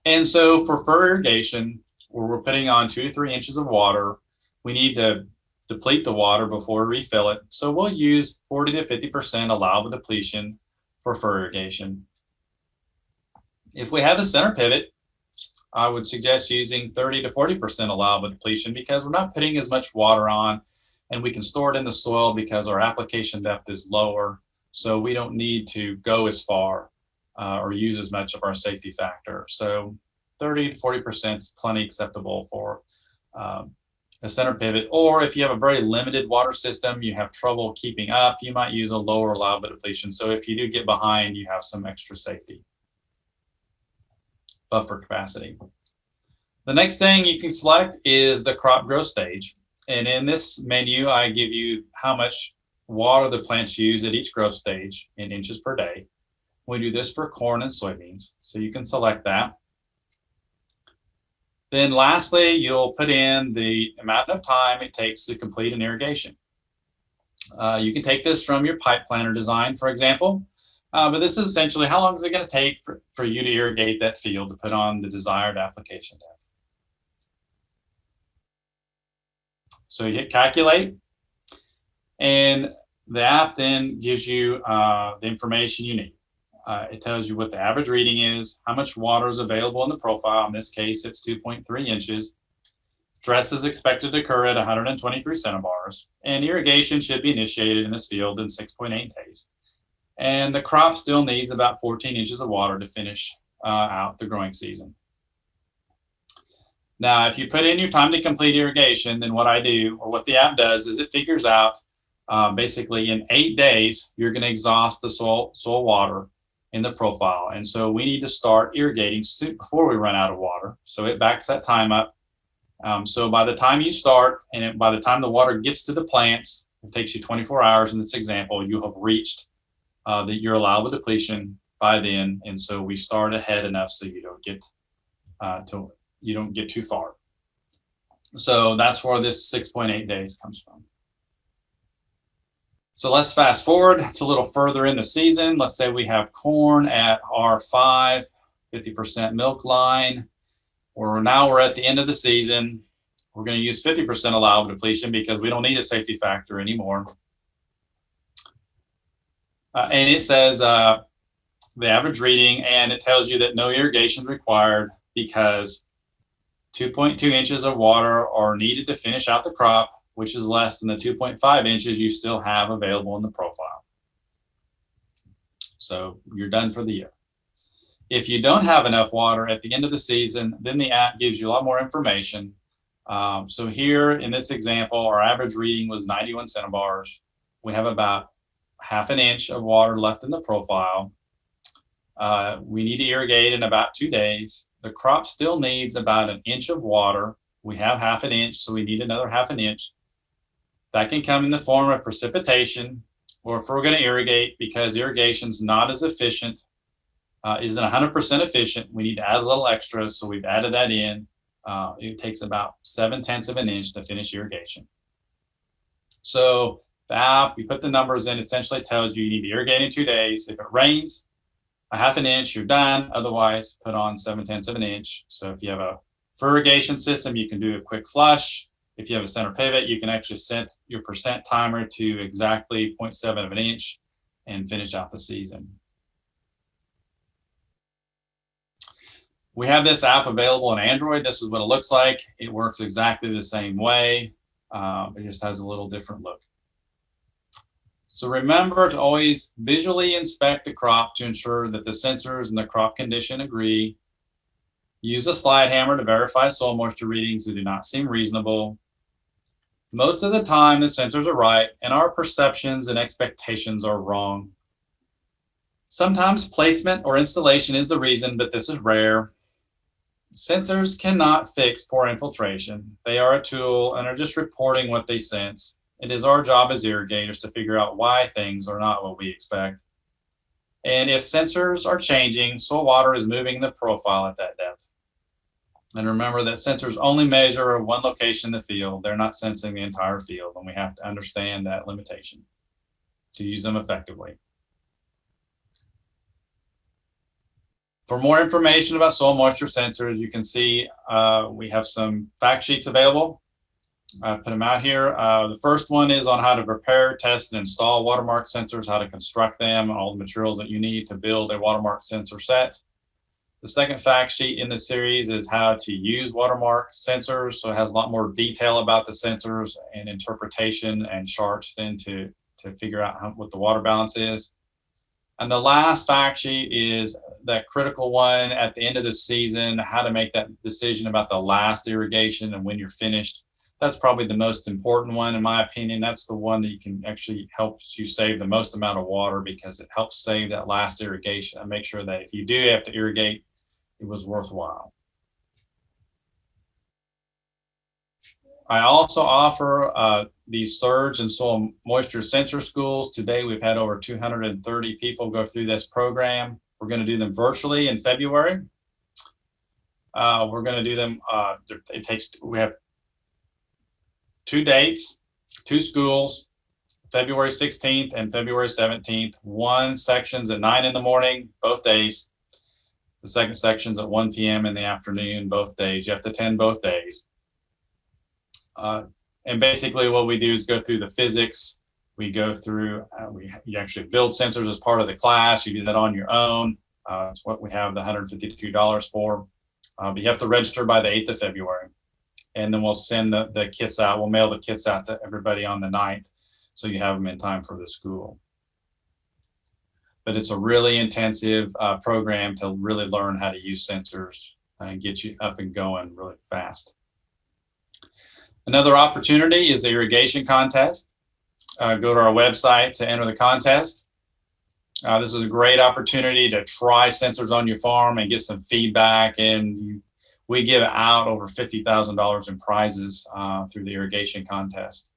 And so for irrigation, where we're putting on 2 to 3 inches of water, we need to deplete the water before we refill it. So we'll use 40 to 50% allowable depletion for irrigation. If we have a center pivot, I would suggest using 30 to 40% allowable depletion, because we're not putting as much water on, and we can store it in the soil because our application depth is lower. So we don't need to go as far or use as much of our safety factor. So 30 to 40% is plenty acceptable for a center pivot. Or if you have a very limited water system, you have trouble keeping up, you might use a lower allowable depletion. So if you do get behind, you have some extra safety buffer capacity. The next thing you can select is the crop growth stage. And in this menu, I give you how much water the plants use at each growth stage in inches per day. We do this for corn and soybeans, so you can select that. Then lastly, you'll put in the amount of time it takes to complete an irrigation. You can take this from your pipe planner design, for example, but this is essentially how long is it going to take for you to irrigate that field to put on the desired application depth. So you hit calculate, and the app then gives you the information you need. It tells you what the average reading is, how much water is available in the profile. In this case, it's 2.3 inches. Stress is expected to occur at 123 centibars, and irrigation should be initiated in this field in 6.8 days. And the crop still needs about 14 inches of water to finish out the growing season. Now, if you put in your time to complete irrigation, then what I do, or what the app does, is it figures out basically in 8 days, you're going to exhaust the soil water in the profile. And so we need to start irrigating before we run out of water. So it backs that time up. So by the time you start, and by the time the water gets to the plants, it takes you 24 hours in this example, you have reached your allowable depletion by then. And so we start ahead enough so you don't get too far. So that's where this 6.8 days comes from. So let's fast forward to a little further in the season. Let's say we have corn at R5, 50% milk line. Now we're at the end of the season. We're going to use 50% allowable depletion because we don't need a safety factor anymore. And it says the average reading, and it tells you that no irrigation is required because 2.2 inches of water are needed to finish out the crop, which is less than the 2.5 inches you still have available in the profile. So you're done for the year. If you don't have enough water at the end of the season, then the app gives you a lot more information. So here in this example, our average reading was 91 centibars. We have about half an inch of water left in the profile. We need to irrigate in about 2 days. The crop still needs about an inch of water. We have half an inch, so we need another half an inch. That can come in the form of precipitation, or if we're going to irrigate, because irrigation's not as efficient, isn't 100% efficient, we need to add a little extra, so we've added that in. It takes about 7/10 of an inch to finish irrigation. So the app, we put the numbers in, essentially tells you you need to irrigate in 2 days. If it rains, a 1/2 inch, you're done. Otherwise, put on 7/10 of an inch. So if you have a irrigation system, you can do a quick flush. If you have a center pivot, you can actually set your percent timer to exactly 0.7 of an inch and finish out the season. We have this app available on Android. This is what it looks like. It works exactly the same way. It just has a little different look. So remember to always visually inspect the crop to ensure that the sensors and the crop condition agree. Use a slide hammer to verify soil moisture readings that do not seem reasonable. Most of the time, the sensors are right, and our perceptions and expectations are wrong. Sometimes placement or installation is the reason, but this is rare. Sensors cannot fix pore infiltration. They are a tool and are just reporting what they sense. It is our job as irrigators to figure out why things are not what we expect. And if sensors are changing, soil water is moving the profile at that depth. And remember that sensors only measure one location in the field. They're not sensing the entire field, and we have to understand that limitation to use them effectively. For more information about soil moisture sensors, you can see we have some fact sheets available. I put them out here. The first one is on how to prepare, test, and install watermark sensors, how to construct them, all the materials that you need to build a watermark sensor set. The second fact sheet in the series is how to use watermark sensors. So it has a lot more detail about the sensors and interpretation and charts then to figure out what the water balance is. And the last fact sheet is that critical one at the end of the season, how to make that decision about the last irrigation and when you're finished. That's probably the most important one, in my opinion. That's the one that you can actually help you save the most amount of water, because it helps save that last irrigation and make sure that if you do have to irrigate, it was worthwhile. I also offer these surge and soil moisture sensor schools. Today, we've had over 230 people go through this program. We're going to do them virtually in February. We're going to do them, we have 2 dates, 2 schools, February 16th and February 17th. One section's at 9 in the morning, both days. The second section's at 1 p.m. in the afternoon, both days. You have to attend both days. And basically what we do is go through the physics. We go through, you actually build sensors as part of the class. You do that on your own. That's what we have the $152 for. But you have to register by the 8th of February. And then we'll send the kits out. We'll mail the kits out to everybody on the 9th, so you have them in time for the school. But it's a really intensive program to really learn how to use sensors and get you up and going really fast. Another opportunity is the irrigation contest. Go to our website to enter the contest. This is a great opportunity to try sensors on your farm and get some feedback. And we give out over $50,000 in prizes through the irrigation contest.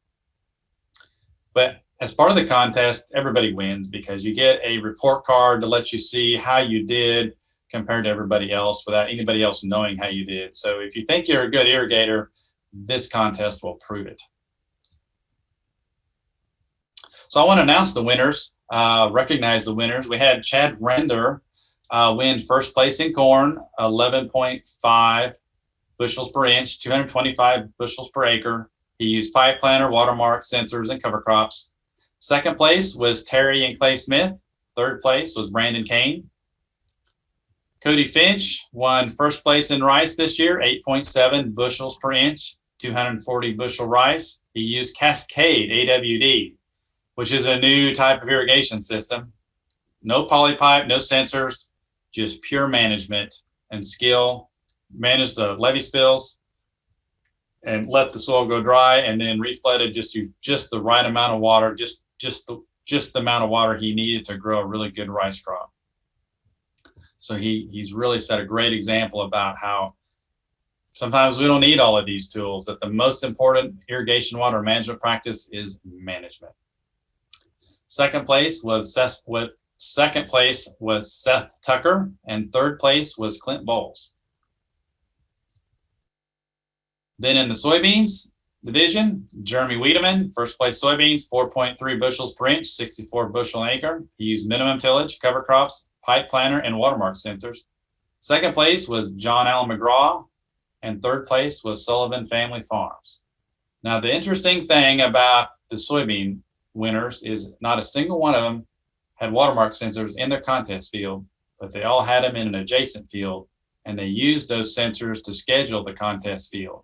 But as part of the contest, everybody wins, because you get a report card to let you see how you did compared to everybody else without anybody else knowing how you did. So if you think you're a good irrigator, this contest will prove it. So I want to announce the winners, recognize the winners. We had Chad Render win first place in corn, 11.5 bushels per inch, 225 bushels per acre. He used pipe planter, watermark, sensors, and cover crops. Second place was Terry and Clay Smith. Third place was Brandon Kane. Cody Finch won first place in rice this year, 8.7 bushels per inch, 240 bushel rice. He used Cascade AWD, which is a new type of irrigation system. No polypipe, no sensors, just pure management and skill. Manage the levee spills and let the soil go dry, and then reflooded just the right amount of water, just the amount of water he needed to grow a really good rice crop. So he's really set a great example about how sometimes we don't need all of these tools, that the most important irrigation water management practice is management. Second place was Seth Tucker, and third place was Clint Bowles. Then in the soybeans division, Jeremy Wiedemann, first place soybeans, 4.3 bushels per inch, 64 bushel an acre. He used minimum tillage, cover crops, pipe planner, and watermark sensors. Second place was John Allen McGraw, and third place was Sullivan Family Farms. Now, the interesting thing about the soybean winners is not a single one of them had watermark sensors in their contest field, but they all had them in an adjacent field, and they used those sensors to schedule the contest field.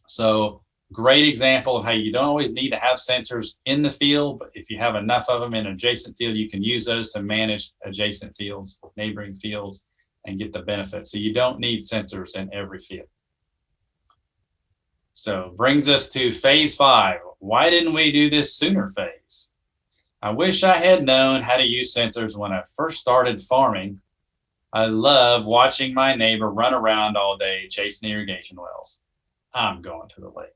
So, great example of how you don't always need to have sensors in the field, but if you have enough of them in an adjacent field, you can use those to manage adjacent fields, neighboring fields, and get the benefit. So you don't need sensors in every field. So brings us to phase 5. Why didn't we do this sooner phase? I wish I had known how to use sensors when I first started farming. I love watching my neighbor run around all day chasing irrigation wells. I'm going to the lake.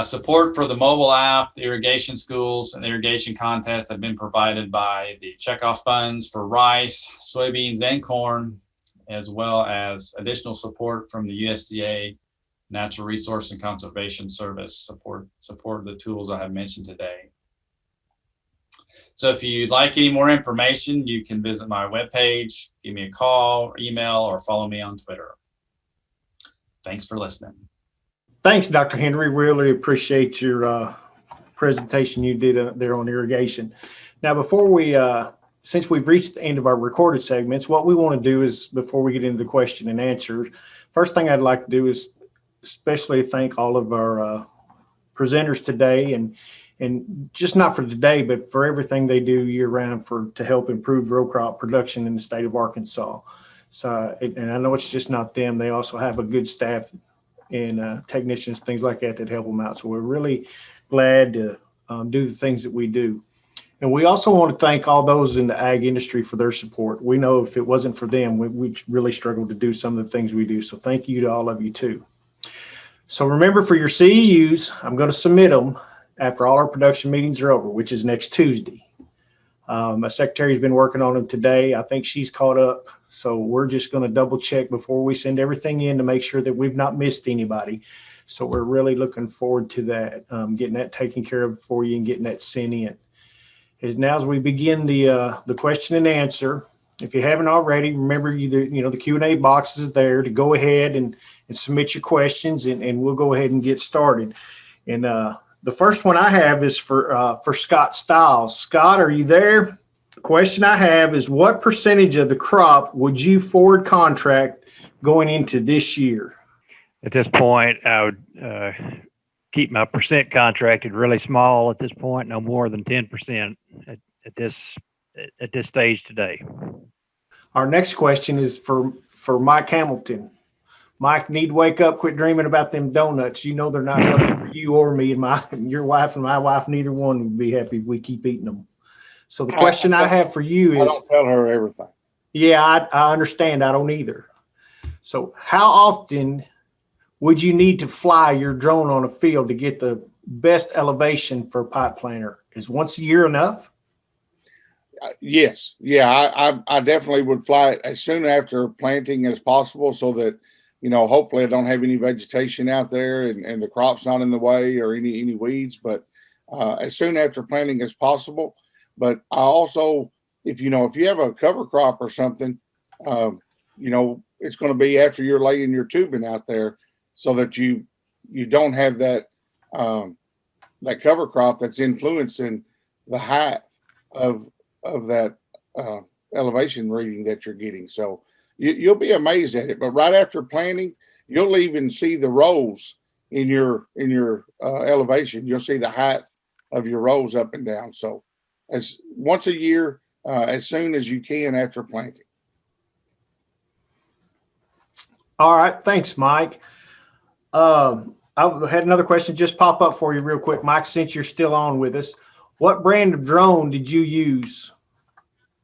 Support for the mobile app, the irrigation schools, and irrigation contests have been provided by the checkoff funds for rice, soybeans, and corn, as well as additional support from the USDA Natural Resource and Conservation Service support the tools I have mentioned today. So if you'd like any more information, you can visit my webpage, give me a call, or email, or follow me on Twitter. Thanks for listening. Thanks, Dr. Henry. Really appreciate your presentation you did there on irrigation. Now, before we, since we've reached the end of our recorded segments, what we want to do is, before we get into the question and answers, first thing I'd like to do is especially thank all of our presenters today, and just not for today, but for everything they do year round to help improve row crop production in the state of Arkansas. So, and I know it's just not them. They also have a good staff and technicians, things like that help them out. So we're really glad to do the things that we do. And we also want to thank all those in the ag industry for their support. We know if it wasn't for them, we'd really struggle to do some of the things we do. So thank you to all of you too. So remember, for your CEUs, I'm going to submit them after all our production meetings are over, which is next Tuesday. My secretary's been working on them today. I think she's caught up. So we're just going to double check before we send everything in to make sure that we've not missed anybody. So we're really looking forward to that, getting that taken care of for you and getting that sent in. As we begin the question and answer, if you haven't already, remember the Q&A box is there to go ahead and submit your questions, and we'll go ahead and get started. And the first one I have is for Scott Stiles. Scott, are you there? The question I have is, what percentage of the crop would you forward contract going into this year? At this point, I would keep my percent contracted really small at this point, no more than 10% at this stage today. Our next question is for Mike Hamilton. Mike, need to wake up, quit dreaming about them donuts. You know they're not healthy for you or me, and your wife and my wife. Neither one would be happy if we keep eating them. So the question I have for you is, I don't tell her everything. Yeah, I understand. I don't either. So how often would you need to fly your drone on a field to get the best elevation for a pipe planter? Is once a year enough? Yes. Yeah, I definitely would fly it as soon after planting as possible, so that, hopefully I don't have any vegetation out there and the crop's not in the way or any weeds, but as soon after planting as possible. But I also, if you have a cover crop or something, it's going to be after you're laying your tubing out there, so that you don't have that cover crop that's influencing the height of that elevation reading that you're getting. So you'll be amazed at it. But right after planting, you'll even see the rows in your elevation. You'll see the height of your rows up and down. So as once a year, as soon as you can after planting. All right. Thanks, Mike. I had another question just pop up for you real quick, Mike, since you're still on with us. What brand of drone did you use?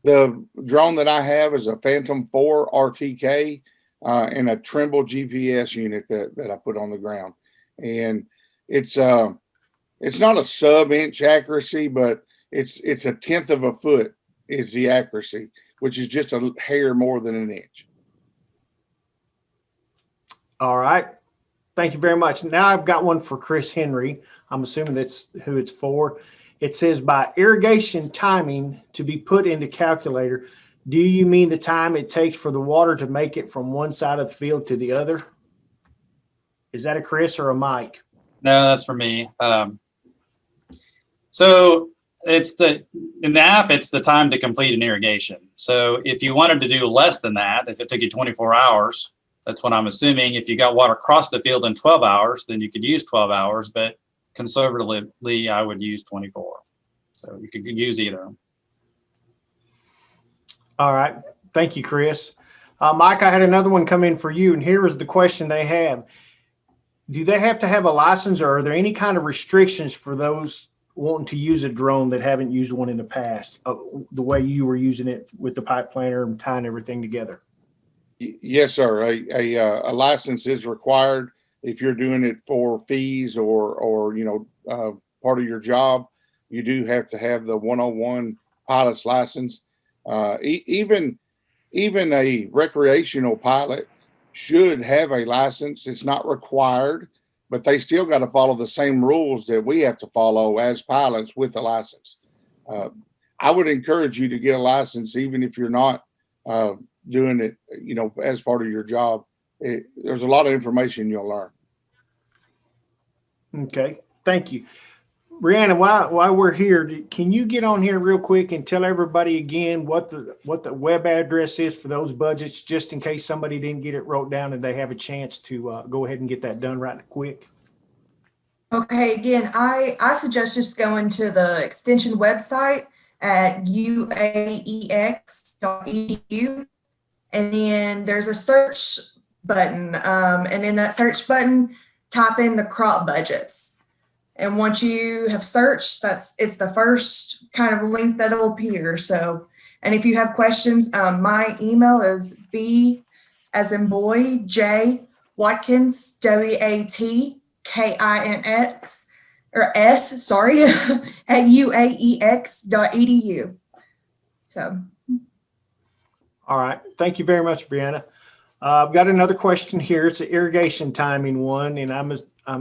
The drone that I have is a Phantom 4 RTK and a Trimble GPS unit that I put on the ground. And it's not a sub-inch accuracy, but it's 1/10 of a foot is the accuracy, which is just a hair more than an inch. All right. Thank you very much. Now I've got one for Chris Henry. I'm assuming that's who it's for. It says by irrigation timing to be put into calculator. Do you mean the time it takes for the water to make it from one side of the field to the other? Is that a Chris or a Mike? No, that's for me. So in the app, it's the time to complete an irrigation. So if you wanted to do less than that, if it took you 24 hours, that's what I'm assuming. If you got water across the field in 12 hours, then you could use 12 hours, but conservatively, I would use 24. So you could use either. All right. Thank you, Chris. Mike, I had another one come in for you, and here is the question they have. Do they have to have a license, or are there any kind of restrictions for those wanting to use a drone that haven't used one in the past, the way you were using it with the pipe planter and tying everything together? Yes, sir. A license is required if you're doing it for fees or part of your job. You do have to have the 101 pilot's license. Even a recreational pilot should have a license. It's not required, but they still got to follow the same rules that we have to follow as pilots with a license. I would encourage you to get a license, even if you're not doing it, as part of your job. There's a lot of information you'll learn. Okay, thank you. Brianna, while we're here, can you get on here real quick and tell everybody again what the web address is for those budgets, just in case somebody didn't get it wrote down and they have a chance to go ahead and get that done right quick? Okay, again, I suggest just going to the extension website at uaex.edu, and then there's a search button, and in that search button, type in the crop budgets. And once you have searched, it's the first kind of link that'll appear. So, and if you have questions, my email is B as in boy, J Watkins, WATKINX, or S, sorry, at uaex.edu. So. All right. Thank you very much, Brianna. I've got another question here. It's an irrigation timing one, and I'm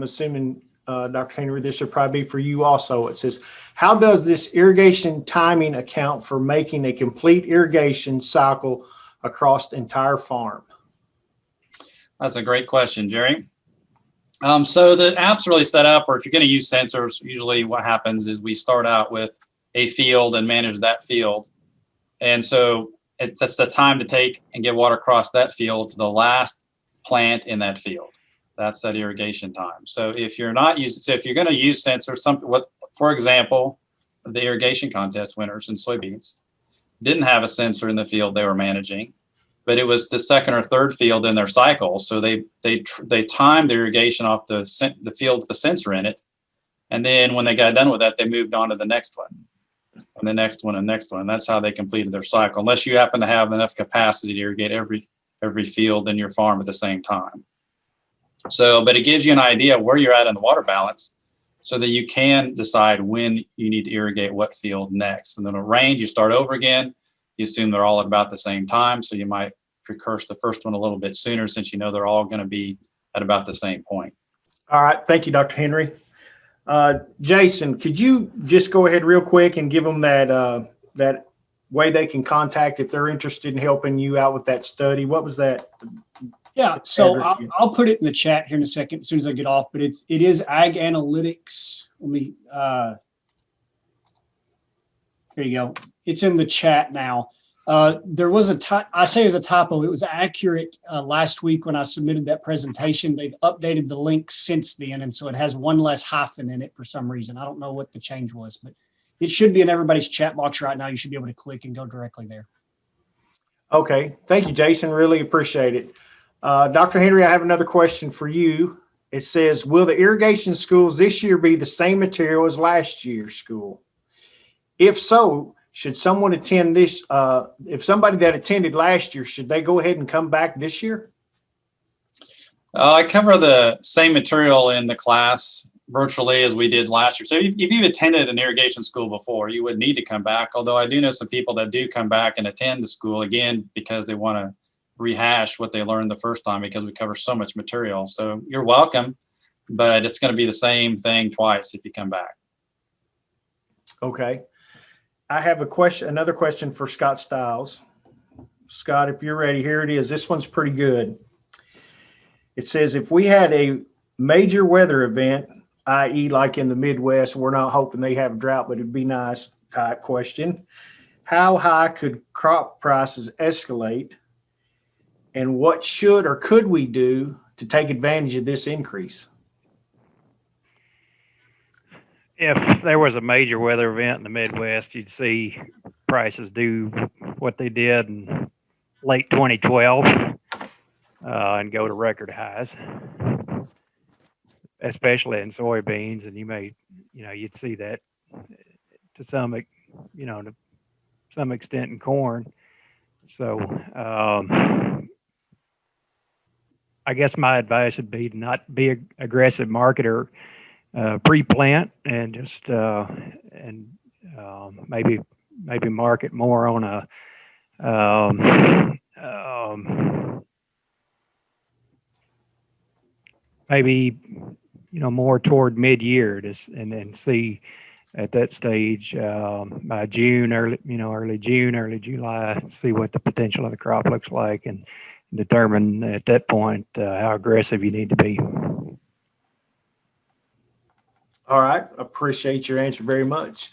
assuming, Dr. Henry, this should probably be for you also. It says, how does this irrigation timing account for making a complete irrigation cycle across the entire farm? That's a great question, Jerry. So the app's really set up, or if you're going to use sensors, usually what happens is we start out with a field and manage that field. And so that's the time to take and get water across that field to the last plant in that field. That's that irrigation time. So if you're not using, so if you're going to use sensors, for example, the irrigation contest winners in soybeans didn't have a sensor in the field they were managing, but it was the second or third field in their cycle. So they timed the irrigation off the field with the sensor in it. And then when they got done with that, they moved on to the next one and the next one and next one. And that's how they completed their cycle, unless you happen to have enough capacity to irrigate every field in your farm at the same time. So, but it gives you an idea of where you're at in the water balance so that you can decide when you need to irrigate what field next. And then a range, you start over again. You assume they're all at about the same time. So you might precurse the first one a little bit sooner since you know they're all going to be at about the same point. All right. Thank you, Dr. Henry. Jason, could you just go ahead real quick and give them that way they can contact if they're interested in helping you out with that study? What was that? Yeah, so I'll put it in the chat here in a second as soon as I get off, but it is Ag Analytics. Let me, there you go. It's in the chat now. There was I say it was a typo. It was accurate last week when I submitted that presentation. They've updated the link since then, and so it has one less hyphen in it for some reason. I don't know what the change was, but it should be in everybody's chat box right now. You should be able to click and go directly there. Okay. Thank you, Jason. Really appreciate it. Dr. Henry, I have another question for you. It says, will the irrigation schools this year be the same material as last year's school? If so, should someone attend this? If somebody that attended last year, should they go ahead and come back this year? I cover the same material in the class virtually as we did last year. So if you've attended an irrigation school before, you would need to come back. Although I do know some people that do come back and attend the school again because they want to rehash what they learned the first time because we cover so much material. So you're welcome, but it's going to be the same thing twice if you come back. Okay. I have a question, another question for Scott Stiles. Scott, if you're ready, here it is. This one's pretty good. It says, if we had a major weather event, i.e. like in the Midwest, we're not hoping they have a drought, but it'd be nice type question. How high could crop prices escalate? And what should or could we do to take advantage of this increase? If there was a major weather event in the Midwest, you'd see prices do what they did in late 2012 and go to record highs, especially in soybeans. And you'd see that to some extent in corn. So I guess my advice would be to not be an aggressive marketer pre-plant and just maybe market more on a maybe more toward mid-year and then see at that stage by June, early June, early July, see what the potential of the crop looks like and determine at that point how aggressive you need to be. All right. Appreciate your answer very much.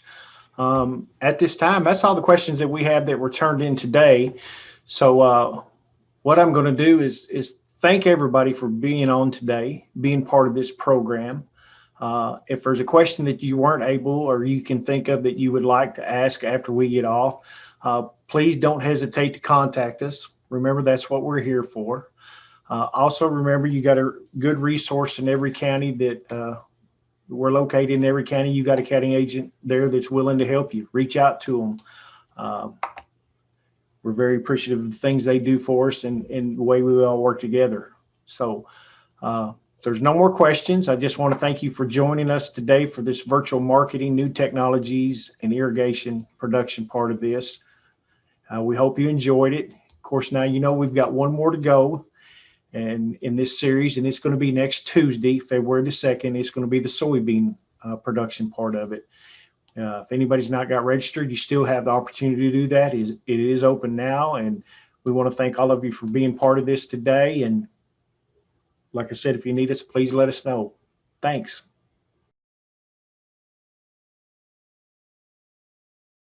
At this time, that's all the questions that we have that were turned in today. So what I'm going to do is thank everybody for being on today, being part of this program. If there's a question that you weren't able or you can think of that you would like to ask after we get off, please don't hesitate to contact us. Remember, that's what we're here for. Also, remember, you got a good resource in every county that we're located in. Every county, you got a county agent there that's willing to help you. Reach out to them. We're very appreciative of the things they do for us and the way we all work together. So there's no more questions. I just want to thank you for joining us today for this virtual marketing, new technologies, and irrigation production part of this. We hope you enjoyed it. Of course, now we've got one more to go. And in this series, and it's going to be next Tuesday, February the 2nd, it's going to be the soybean production part of it. If anybody's not got registered, you still have the opportunity to do that. It is open now, and we want to thank all of you for being part of this today. And like I said, if you need us, please let us know. Thanks.